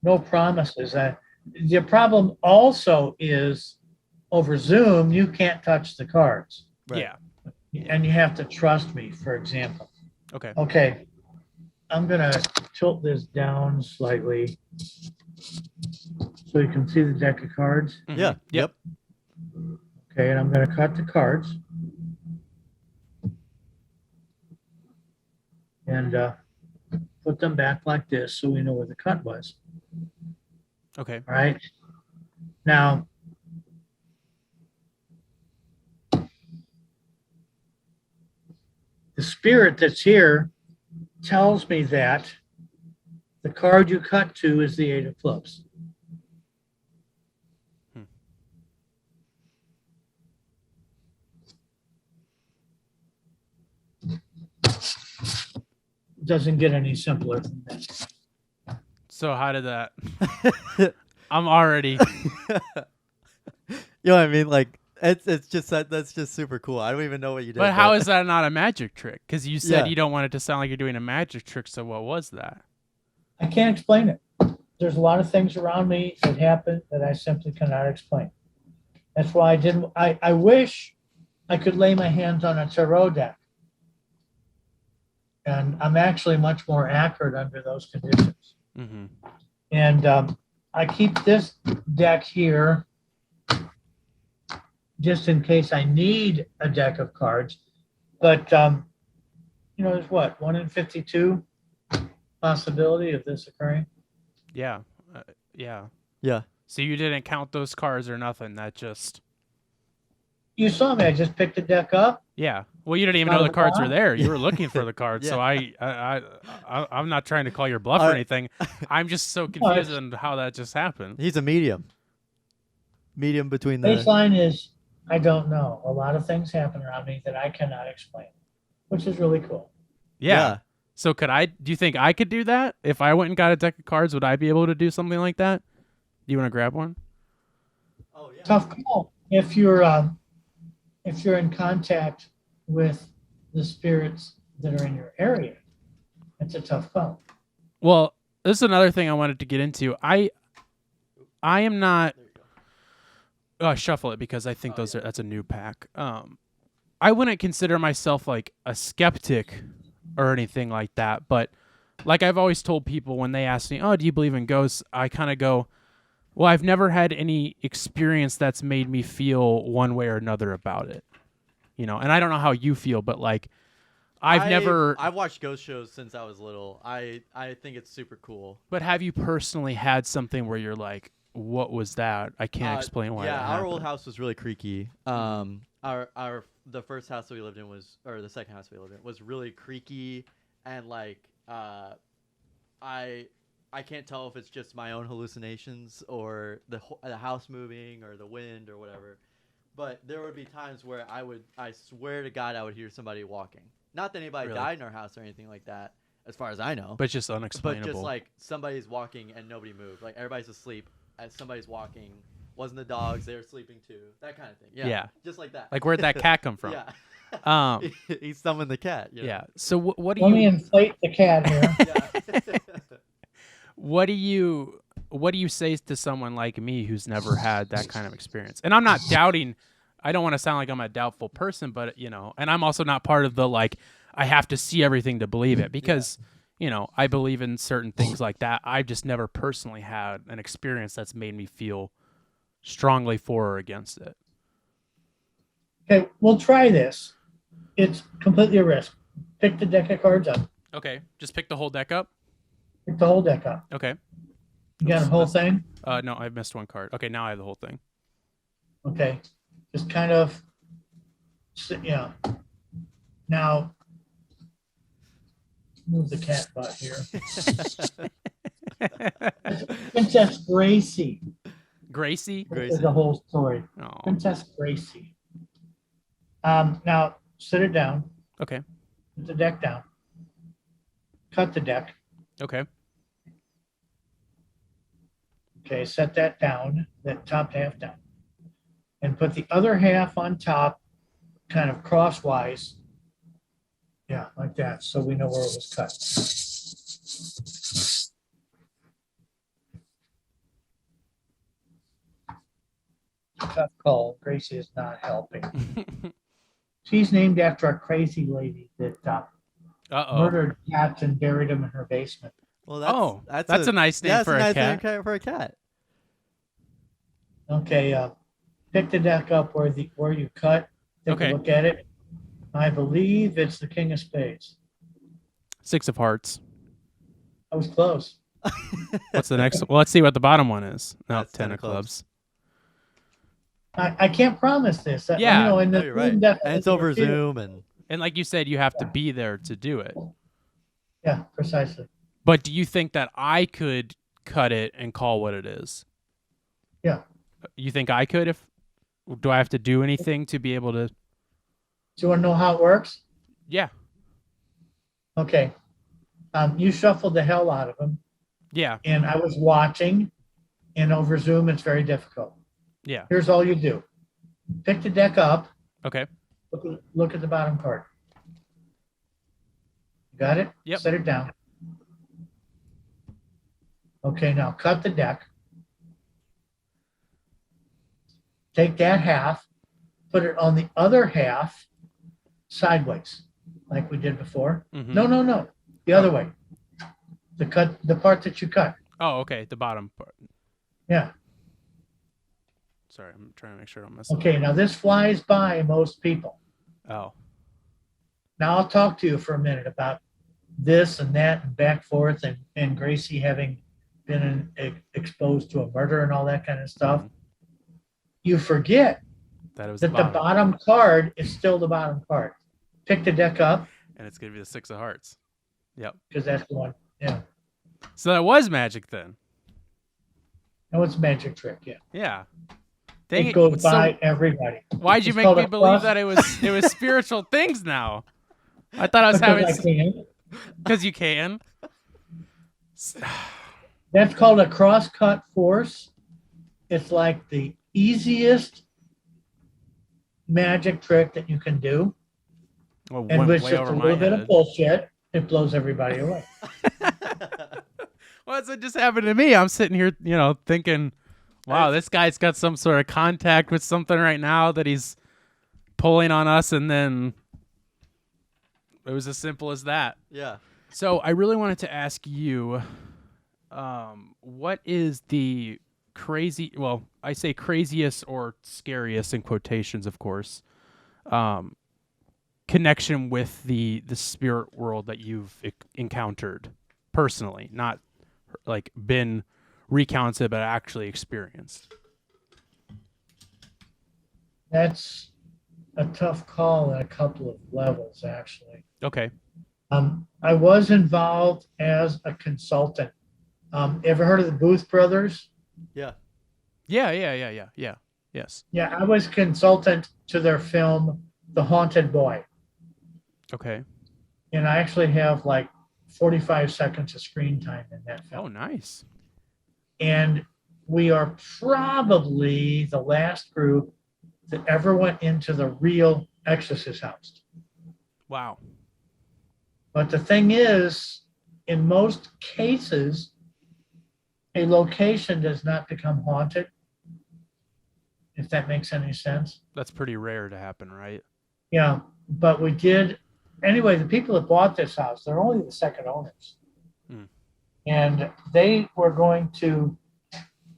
No promises. The problem also is over Zoom, you can't touch the cards, Right. Yeah. and you have to trust me. For example, Okay. okay, I'm gonna tilt this down slightly so you can see the deck of cards. Mhm. Yeah. Yep. Okay, and I'm gonna cut the cards. And put them back like this so we know where the cut was. Okay. All right. Now, the spirit that's here tells me that the card you cut to is the Eight of Clubs. Doesn't get any simpler than that. So how did that? I'm already. You know what I mean? Like it's just that's just super cool. I don't even know what you did. But how is that not a magic trick? Because you said Yeah. you don't want it to sound like you're doing a magic trick. So what was that? I can't explain it. There's a lot of things around me that happen that I simply cannot explain. That's why I didn't. I wish I could lay my hands on a tarot deck. And I'm actually much more accurate under those conditions. Mm-hmm. And I keep this deck here just in case I need a deck of cards. But, there's what, 1 in 52 possibility of this occurring? Yeah. Yeah. Yeah. So you didn't count those cards or nothing. That just. You saw me. I just picked the deck up. Yeah. Well, you didn't even Out know of the the cards were box? there. You were looking for the cards. Yeah. So I'm not trying to call your bluff or anything. I'm just so confused on how that just happened. He's a medium. Medium between the. Baseline is, I don't know. A lot of things happen around me that I cannot explain, which is really cool. Yeah. So do you think I could do that? If I went and got a deck of cards, would I be able to do something like that? Do you want to grab one? Oh yeah. Tough call. If you're in contact with the spirits that are in your area, it's a tough call. Well, this is another thing I wanted to get into. I am not. Oh, shuffle it because I think that's a new pack. I wouldn't consider myself like a skeptic or anything like that, but like I've always told people when they ask me, "Oh, do you believe in ghosts?" I kind of go, "Well, I've never had any experience that's made me feel one way or another about it." And I don't know how you feel, but like I've watched ghost shows since I was little. I think it's super cool. But have you personally had something where you're like, what was that? I can't explain why. Yeah, that our happened. old house was really creaky. The first house that we lived in the second house we lived in was really creaky, and like I can't tell if it's just my own hallucinations or the house moving or the wind or whatever. But there would be times where I swear to God, I would hear somebody walking. Not that anybody Really? died in our house or anything like that, as far as I know. But just unexplainable. But just like somebody's walking and nobody moved. Like everybody's asleep as somebody's walking. Wasn't the dogs, they were sleeping too. That kind of thing. Yeah. Yeah. Just like that. Like where'd that cat come from? Yeah. He summoned the cat. You know? Yeah. So what do Let me you inflate the cat here. Yeah. what do you say to someone like me who's never had that kind of experience? And I'm not doubting. I don't want to sound like I'm a doubtful person, but and I'm also not part of the like I have to see everything to believe it because I believe in certain things like that. I've just never personally had an experience that's made me feel strongly for or against it. Okay, we'll try this. It's completely a risk. Pick the deck of cards up. Okay, just pick the whole deck up. Pick the whole deck up. Okay. You got a whole thing? No, I missed one card. Okay, now I have the whole thing. Okay. Just kind of, Now, move the cat butt here. Princess Gracie. Gracie? Is the whole story. Oh. Princess Gracie. Now, sit it down. Okay. Put the deck down. Cut the deck. Okay. Okay, set that down, that top half down, and put the other half on top, kind of crosswise. Yeah, like that, so we know where it was cut. Tough call. Gracie is not helping. She's named after a crazy lady that murdered cats and buried them in her basement. Well, that's a nice name for a cat. Name for a cat. Okay, pick the deck up where you cut. Take a look at it. I believe it's the King of Spades. 6 of Hearts. I was close. What's the next? Well, let's see what the bottom one is. No, That's 10 of clubs. I can't promise this. Yeah, in the you're right. And it's over Zoom, and like you said, you have to be there to do it. Yeah, precisely. But do you think that I could cut it and call what it is? Yeah. You think I could? Do I have to do anything to be able to? Do you want to know how it works? Yeah. Okay. You shuffled the hell out of them. Yeah. And I was watching, and over Zoom, it's very difficult. Yeah. Here's all you do. Pick the deck up. Okay. Look at the bottom card. You got it? Yep. Set it down. Okay, now cut the deck. Take that half, put it on the other half sideways, like we did before. Mm-hmm. No. The other way. The part that you cut. Oh, okay. The bottom part. Yeah. Sorry, I'm trying to make sure I'm messing. Okay, now this flies by most people. Oh. Now I'll talk to you for a minute about this and that and back forth and Gracie having been exposed to a murder and all that kind of stuff. Mm-hmm. You forget that the bottom card is still the bottom card. Pick the deck up. And it's going to be the 6 of Hearts. Yep. Because that's the one. Yeah. So that was magic then. No, it's a magic trick. Yeah. Yeah. Dang it goes by everybody. Why'd you make me believe that it was spiritual things now? I thought I was having. Because you can. That's called a cross-cut force. It's like the easiest magic trick that you can do. Well, and with just a little bit of bullshit, it blows everybody away. Well, that's what just happened to me. I'm sitting here, thinking, wow, this guy's got some sort of contact with something right now that he's pulling on us, and then it was as simple as that. Yeah. So I really wanted to ask you, what is the I say craziest or scariest in quotations, of course, connection with the spirit world that you've encountered personally, not like been recounted, but actually experienced? That's a tough call at a couple of levels, actually. Okay. I was involved as a consultant. Ever heard of the Booth Brothers? Yeah. Yeah. Yes. Yeah, I was consultant to their film, The Haunted Boy. Okay. And I actually have like 45 seconds of screen time in that film. Oh, nice. And we are probably the last group that ever went into the real exorcist house. Wow. But the thing is, in most cases, a location does not become haunted, if that makes any sense. That's pretty rare to happen, right? Yeah, but we did. Anyway, the people that bought this house, they're only the second owners. And they were going to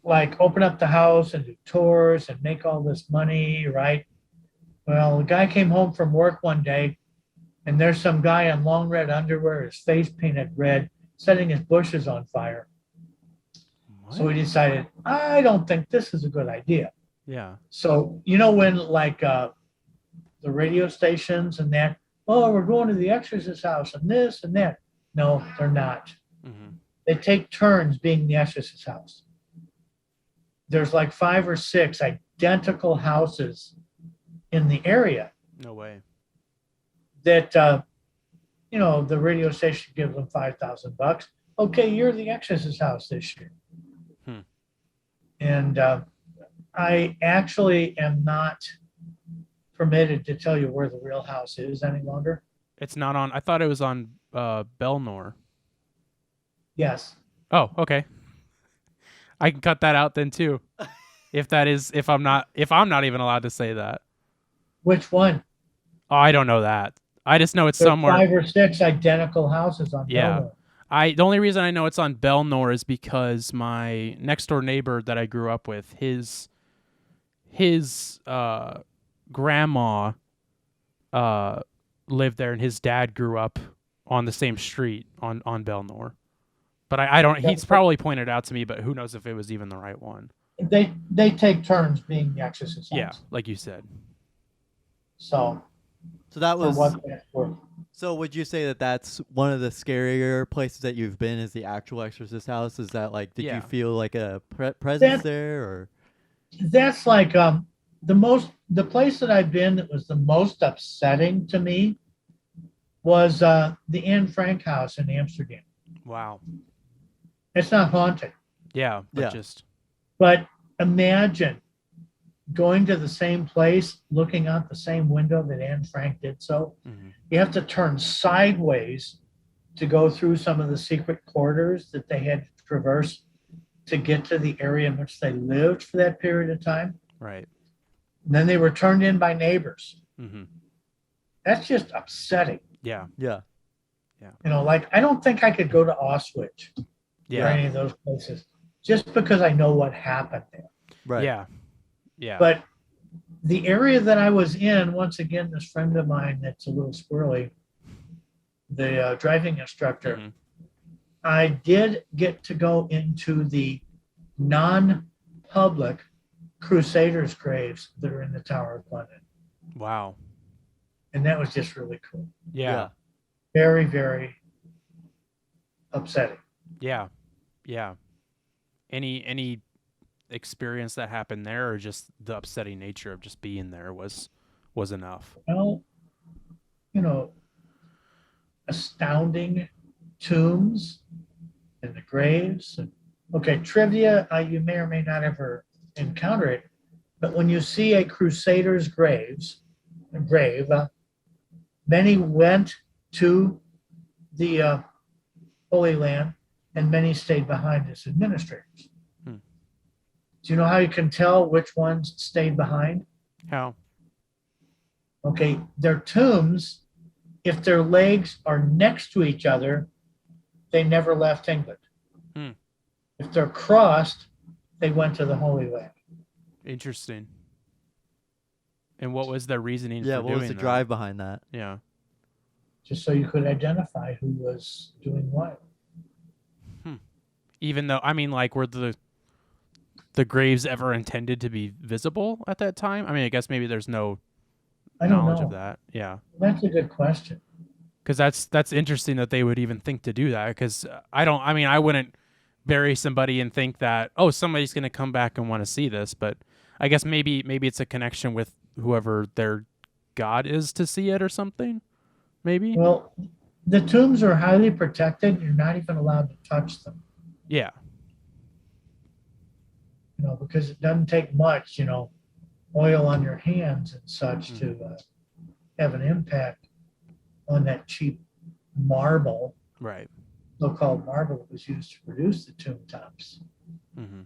like open up the house and do tours and make all this money, right? Well, the guy came home from work one day and there's some guy in long red underwear, his face painted red, setting his bushes on fire. What? So he decided, I don't think this is a good idea. Yeah. So, when like the radio stations and that, oh, we're going to the exorcist house and this and that. No, they're not. Mm-hmm. They take turns being the exorcist house. There's like 5 or 6 identical houses in the area. No way. That, the radio station gives them $5,000. Okay, you're the exorcist house this year. And I actually am not permitted to tell you where the real house is any longer. It's not on. I thought it was on Belnor. Yes. Oh, okay. I can cut that out then too. If I'm not even allowed to say that. Which one? Oh, I don't know that. I just know it's There's somewhere. 5 or 6 identical houses on Yeah. Belmont. The only reason I know it's on Belnor is because my next door neighbor that I grew up with, his grandma lived there, and his dad grew up on the same street on Belnor. But I don't. He's probably pointed out to me, but who knows if it was even the right one. They take turns being the exorcist house. Yeah, like you said. So that for was. what that's worth. So would you say that that's one of the scarier places that you've been? Is the actual exorcist house? Is that like? Did Yeah. you feel like a presence there, or? That's like the place that I've been that was the most upsetting to me was the Anne Frank house in Amsterdam. Wow. It's not haunted. Yeah, but Yeah. just. But imagine going to the same place, looking out the same window that Anne Frank did so. Mhm. You have to turn sideways to go through some of the secret corridors that they had to traverse to get to the area in which they lived for that period of time. Right. And then they were turned in by neighbors. Mm-hmm. That's just upsetting. Yeah. Yeah. You know, like I don't think I could go to Auschwitz or Yeah. any of those places just because I know what happened there. Right. Yeah. Yeah. But the area that I was in, once again, this friend of mine that's a little squirrely, the driving instructor, Mhm. I did get to go into the non-public Crusaders' graves that are in the Tower of London. Wow. And that was just really cool. Yeah. Very, very upsetting. Yeah. Yeah. Any experience that happened there, or just the upsetting nature of just being there was enough? Well, you know, astounding tombs and the graves. And, okay, trivia, you may or may not ever encounter it, but when you see a Crusader's grave, many went to the Holy Land and many stayed behind as administrators. Hmm. Do you know how you can tell which ones stayed behind? How? Okay, their tombs, if their legs are next to each other, they never left England. Hmm. If they're crossed, they went to the Holy Land. Interesting. And what was their reasoning Yeah. for What doing was the that? drive behind that? Yeah. Just so you could identify who was doing what. Even though, I mean, like, were the graves ever intended to be visible at that time? I mean, I guess maybe there's no I don't knowledge know. of that. Yeah. That's a good question. Because that's interesting that they would even think to do that. Because I wouldn't bury somebody and think that, oh, somebody's going to come back and want to see this. But I guess maybe it's a connection with whoever their god is to see it or something. Maybe. Well, the tombs are highly protected. You're not even allowed to touch them, Yeah. because it doesn't take much, oil on your hands and such to have an impact on that cheap marble, Right. so-called marble that was used to produce the tomb tops. Mm-hmm.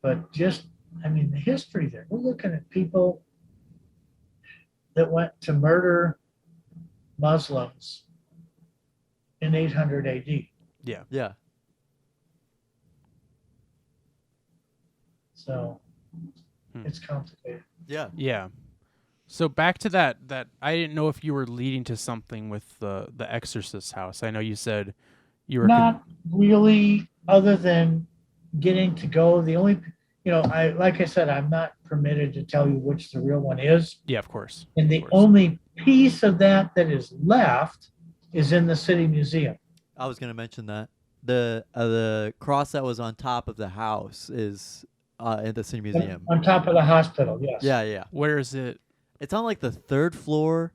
But just, the history there. We're looking at people that went to murder Muslims in 800 AD. Yeah. Yeah. So it's complicated. Yeah. Yeah. So back to that I didn't know if you were leading to something with the Exorcist house. I know you said you were Not really, other than getting to go. The only, like I said, I'm not permitted to tell you which the real one is. yeah, of course. And the Of course. only piece of that is left is in the city museum. I was gonna mention that the cross that was on top of the house is in the city museum. On top of the hospital, yes. Yeah. Where is it? It's on like the 3rd floor.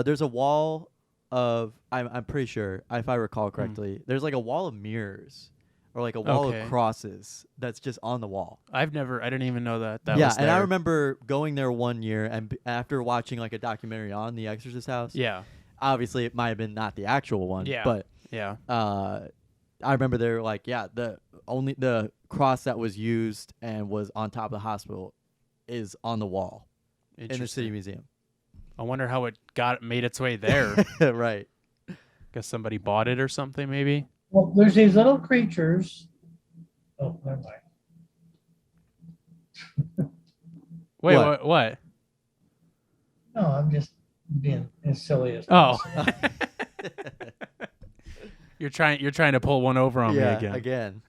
There's a wall of I'm pretty sure, if I recall correctly, there's like a wall of mirrors or like a wall Okay. of crosses that's just on the wall. I didn't even know that yeah, was there. and I remember going there one year, and after watching like a documentary on the Exorcist house. Yeah. Obviously, it might have been not the actual one. Yeah. But Yeah. I remember they were like, yeah, the cross that was used and was on top of the hospital is on the wall in the city Interesting. museum. I wonder how it made its way there. Right. Guess somebody bought it or something, maybe. Well, there's these little creatures. Oh, never mind. Wait, What? what? No, I'm just being as silly as Oh. possible. You're trying to pull one over on me yeah, again.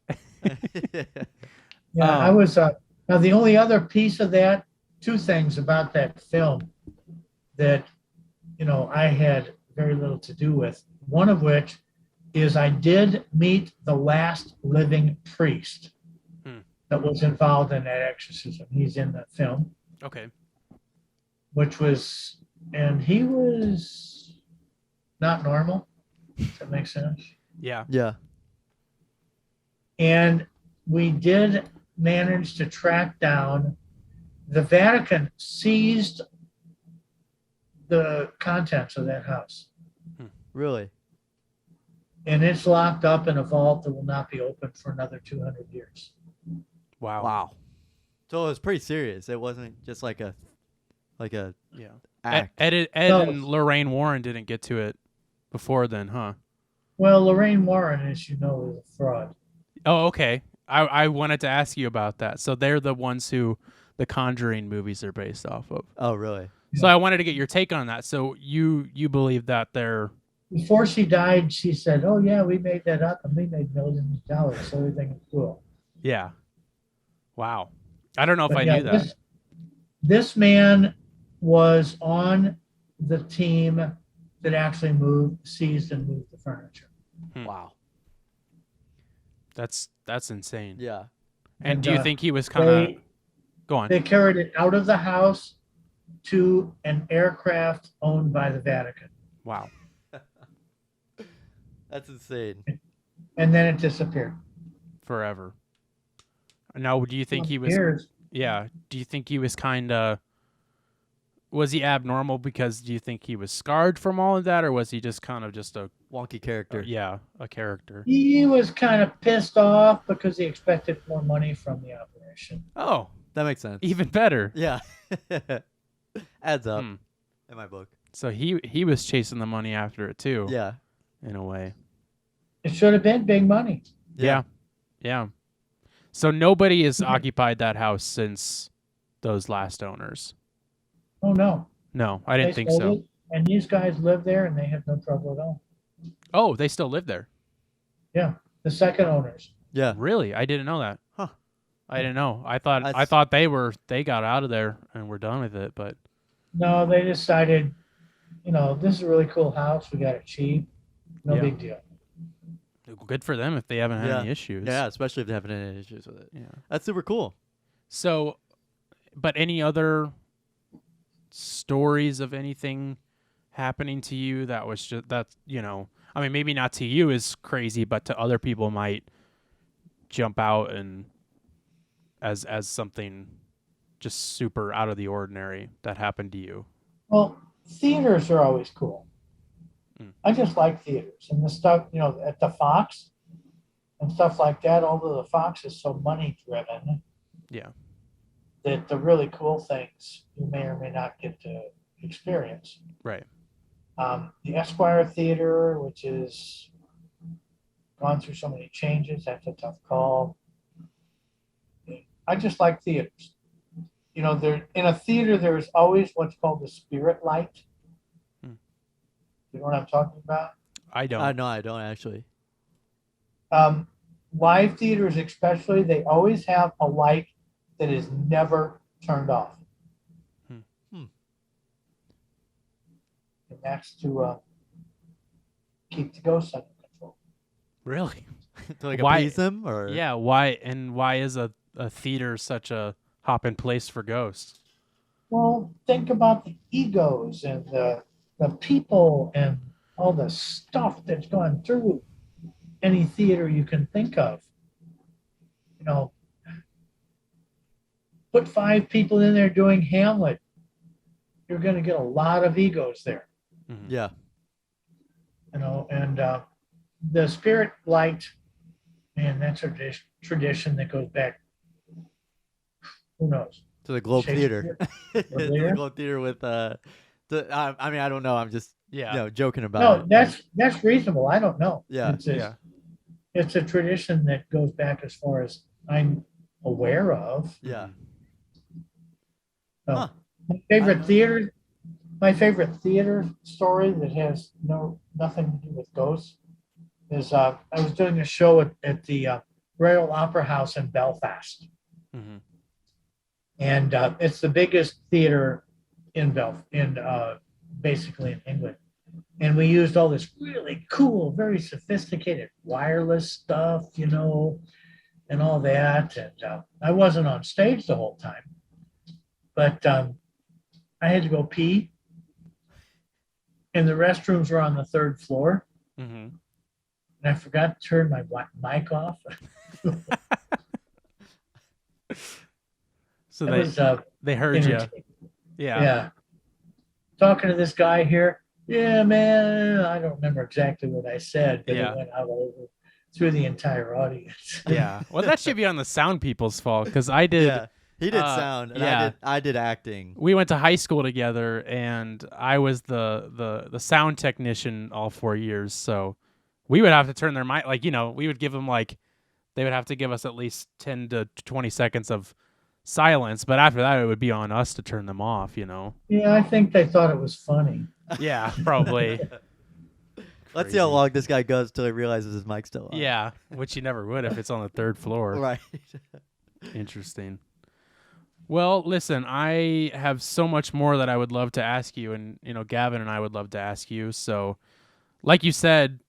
Yeah, I was. Now the only other piece of that, two things about that film that I had very little to do with. One of which is I did meet the last living priest that was involved in that exorcism. He's in the film. Okay. And he was not normal. Does that make sense? Yeah. Yeah. And we did manage to track down. The Vatican seized the contents of that house. Really? And it's locked up in a vault that will not be opened for another 200 years. Wow. So it was pretty serious. It wasn't just like a Yeah. act. Ed and Lorraine Warren didn't get to it before then, huh? Well, Lorraine Warren, as you know, is a fraud. Oh, okay. I wanted to ask you about that. So they're the ones who the Conjuring movies are based off of. Oh, really? So I wanted to get your take on that. So you believe that they're... Before she died, she said, "Oh yeah, we made that up, and we made millions of dollars. So everything is cool." Yeah. Wow. I don't know if But I yeah, knew that. This man was on the team that actually seized and moved the furniture. Wow. That's insane. Yeah. And do you think he was kind of... Go on. They carried it out of the house to an aircraft owned by the Vatican. Wow. That's insane. And then it disappeared. Forever. Now, do you think he was... Years. Yeah. Do you think he was kind of... Was he abnormal because do you think he was scarred from all of that, or was he just kind of just a... Wonky character. a character? He was kind of pissed off because he expected more money from the operation. Oh, That makes sense. even better. Yeah. Adds up Hmm. in my book. So he was chasing the money after it too. Yeah. In a way. It should have been big money. Yeah. Yeah. So nobody has occupied that house since those last owners. Oh no. No, I didn't think sold so. it, and these guys live there and they have no trouble at all. Oh, they still live there. Yeah. The second owners. Yeah. Really? I didn't know that. Huh. I didn't know. I thought That's- they got out of there and were done with it, but No, they decided, this is a really cool house. We got it cheap. No Yeah. big deal. good for them if they haven't had any issues. Yeah, especially if they haven't had any issues with it. Yeah. That's super cool. So, but any other stories of anything happening to you that was just I mean, maybe not to you is crazy, but to other people might jump out and as something just super out of the ordinary that happened to you. Well, theaters are always cool. Mm. I just like theaters and the stuff, at the Fox and stuff like that, although the Fox is so money driven. Yeah. That the really cool things you may or may not get to experience. Right. The Esquire Theater, which is gone through so many changes, that's a tough call. I just like theaters. There in a theater, there's always what's called the spirit light. Hmm. You know what I'm talking about? I don't. No, I don't actually. Live theaters, especially, they always have a light that is never turned off. Hmm. And that's to keep the ghosts under control. Really? To like Why- appease them or Yeah, why is a theater such a hopping place for ghosts? Well, think about the egos and the people and all the stuff that's gone through any theater you can think of. you know, put 5 people in there doing Hamlet. You're going to get a lot of egos there, Mhm. Yeah. you know, and the Spirit Light, man, that's a tradition that goes back, who knows? To the Globe Theater. Shakespeare? To the There? Globe Theater with I mean, I don't know. I'm just Yeah. joking about No, it. that's reasonable. I don't know. Yeah. Yeah. It's a tradition that goes back as far as I'm aware of. Yeah. So, Huh. my I favorite know. theater, my favorite theater story that has nothing to do with ghosts is I was doing a show at the Royal Opera House in Belfast, Mhm. and it's the biggest theater in basically in England. And we used all this really cool, very sophisticated wireless stuff, you know, and all that. And I wasn't on stage the whole time, but I had to go pee, and the restrooms were on the 3rd floor, Mhm. and I forgot to turn my mic off. So It they was they heard you. entertaining. Yeah. Yeah. Talking to this guy here. Yeah, man. I don't remember exactly what I said, but Yeah. it went out over through the entire audience. Yeah. Well, that should be on the sound people's fault because I did. Yeah. He did sound, and yeah. I did acting. We went to high school together, and I was the sound technician all 4 years. So we would have to turn their mic, like, you know, we would give them like they would have to give us at least 10 to 20 seconds of silence, but after that it would be on us to turn them off, you know. Yeah, I think they thought it was funny. Yeah, probably. Let's see how Crazy. long this guy goes till he realizes his mic's still on. Yeah, which you never would if it's on the 3rd floor. Right. Interesting. Well, listen, I have so much more that I would love to ask you, and you know, Gavin and I would love to ask you. So, like you said,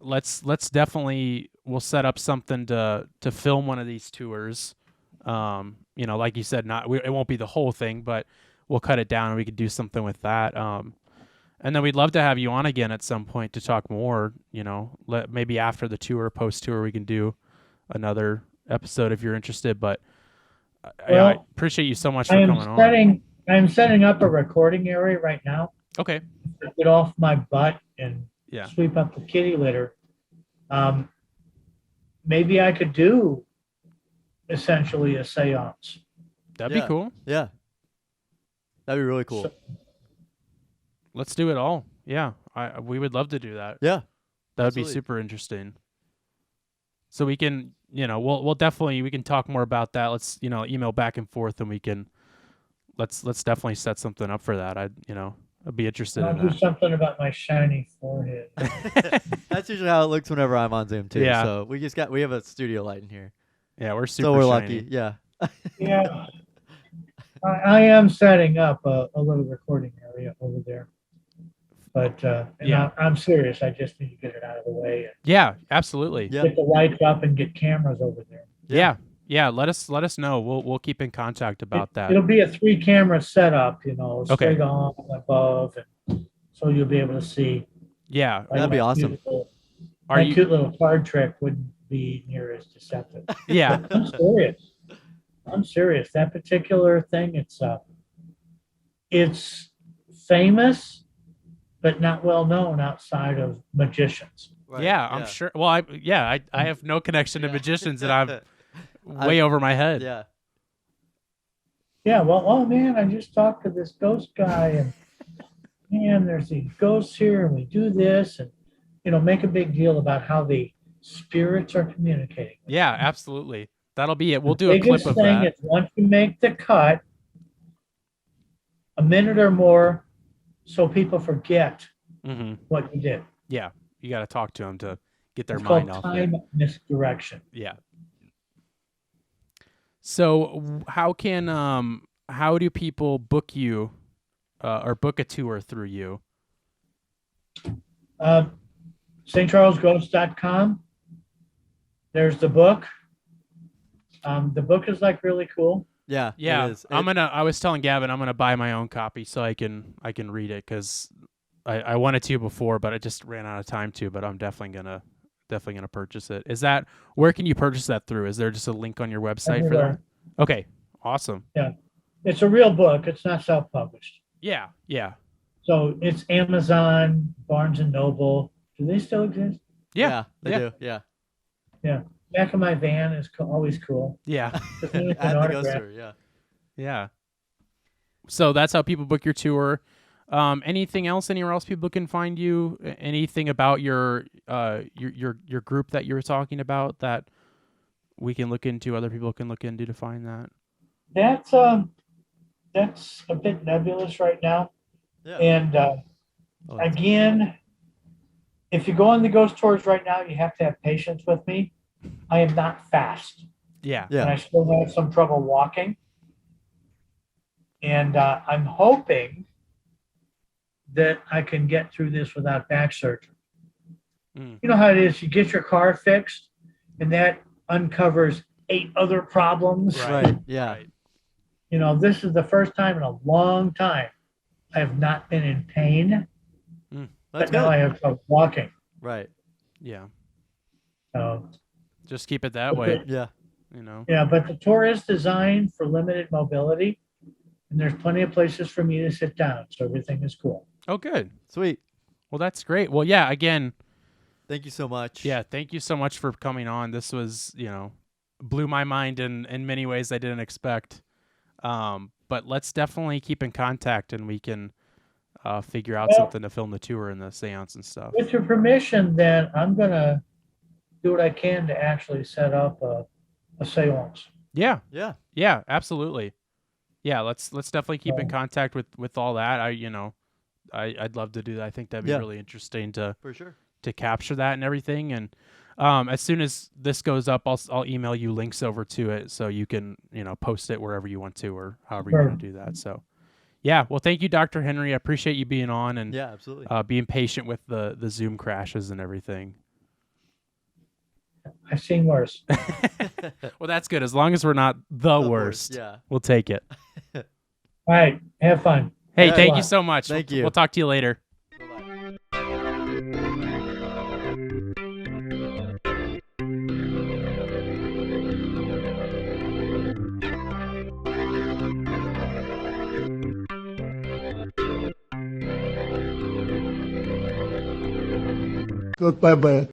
let's definitely we'll set up something to film one of these tours. You know, like you said, it won't be the whole thing, but we'll cut it down and we could do something with that. And then we'd love to have you on again at some point to talk more. You know, maybe after the tour, post tour, we can do another episode if you're interested. But I appreciate you so much for coming on. I'm setting up a recording area right now. Okay. To get off my butt and Yeah. sweep up the kitty litter. Maybe I could do essentially a seance. That'd be cool. Yeah. That'd be really cool. So- Let's do it all. Yeah. We would love to do that. Yeah. That would be absolutely. super interesting. So we can, you know, we'll definitely, we can talk more about that. Let's, you know, email back and forth, and we can, let's definitely set something up for that. I'd be interested I'll in do that. something about my shiny forehead. That's usually how it looks whenever I'm on Zoom too. Yeah. So we have a studio light in here. Yeah, we're super So we're shiny. lucky. Yeah. Yeah. I am setting up a little recording area over there. But Yeah. I'm serious. I just need to get it out of the way and Yeah, absolutely. Yeah. get the lights up and get cameras over there. Yeah. Let us know. We'll keep in contact about that. It'll be a 3-camera setup, you know, Okay. straight on above, and so you'll be able to see. Yeah. Like That'd be my awesome. cute little- Are my you? cute little card trick wouldn't be near as deceptive. Yeah. I'm serious. I'm serious. That particular thing, it's famous, but not well known outside of magicians. Right. Yeah, I'm sure. Well, I have no connection to magicians, and I'm way over my head. Yeah. Yeah, well, oh man, I just talked to this ghost guy, and man, there's these ghosts here, and we do this, and make a big deal about how the spirits are communicating. Yeah, absolutely. That'll be it. We'll do The a clip biggest of thing that. is once you make the cut, a minute or more, so people forget Hmm. what you did. Yeah, you got to talk to them to get their It's mind called off it. time misdirection. Yeah. So how do people book you or book a tour through you? stcharlesghost.com. There's the book. The book is like really cool. Yeah. Yeah, It is. I was telling Gavin I'm gonna buy my own copy so I can read it because I wanted to before, but I just ran out of time to. But I'm definitely gonna definitely gonna purchase it. Is that where can you purchase that through? Is there just a link on your website for that? Everywhere. Okay, awesome. Yeah. It's a real book. It's not self-published. Yeah, yeah, So it's Amazon, Barnes and Noble. Do they still exist? yeah, They yeah, do. Yeah. Yeah. Back of my van is always cool. yeah, Just need an At the autograph. ghost tour. Yeah. yeah. So that's how people book your tour. Anything else? Anywhere else people can find you? Anything about your group that you were talking about that we can look into? Other people can look into to find that. That's a bit nebulous right now. Yeah. And again, if you go on the ghost tours right now, you have to have patience with me. I am not fast, Yeah, Yeah. and I still have some trouble walking. And I'm hoping that I can get through this without back surgery. Mm. You know how it is, you get your car fixed, and that uncovers 8 other problems. Right. Yeah. Right. You know, this is the first time in a long time I have not been in pain, That's but now I good. have trouble walking. Right. Yeah. So, Just keep it that way. Yeah. You know. yeah, but the tour is designed for limited mobility, and there's plenty of places for me to sit down, so everything is cool. Oh, good. Sweet. Well, that's great. Well, yeah. Again, Thank you so much. yeah. Thank you so much for coming on. This was, blew my mind in many ways I didn't expect. But let's definitely keep in contact, and we can figure out Well- something to film the tour and the seance and stuff. With your permission, then I'm going to do what I can to actually set up a seance. Yeah. Yeah. Yeah. Absolutely. Yeah. Let's definitely keep in contact with all that. I'd love to do that. I think that'd be Yeah. really interesting to For sure. capture that and everything. And as soon as this goes up, I'll email you links over to it so you can post it wherever you want to or however you Sure. want to do that. So yeah, well, thank you, Dr. Henry. I appreciate you being on and Yeah. Absolutely. being patient with the Zoom crashes and everything. I've seen worse. Well, that's good. As long as we're not the Of worst, course, Yeah. we'll take it. All right. Have fun. Hey, Yeah. thank Bye. you so much. Thank We'll you. We'll talk to you later. Bye-bye. Goodbye, bye.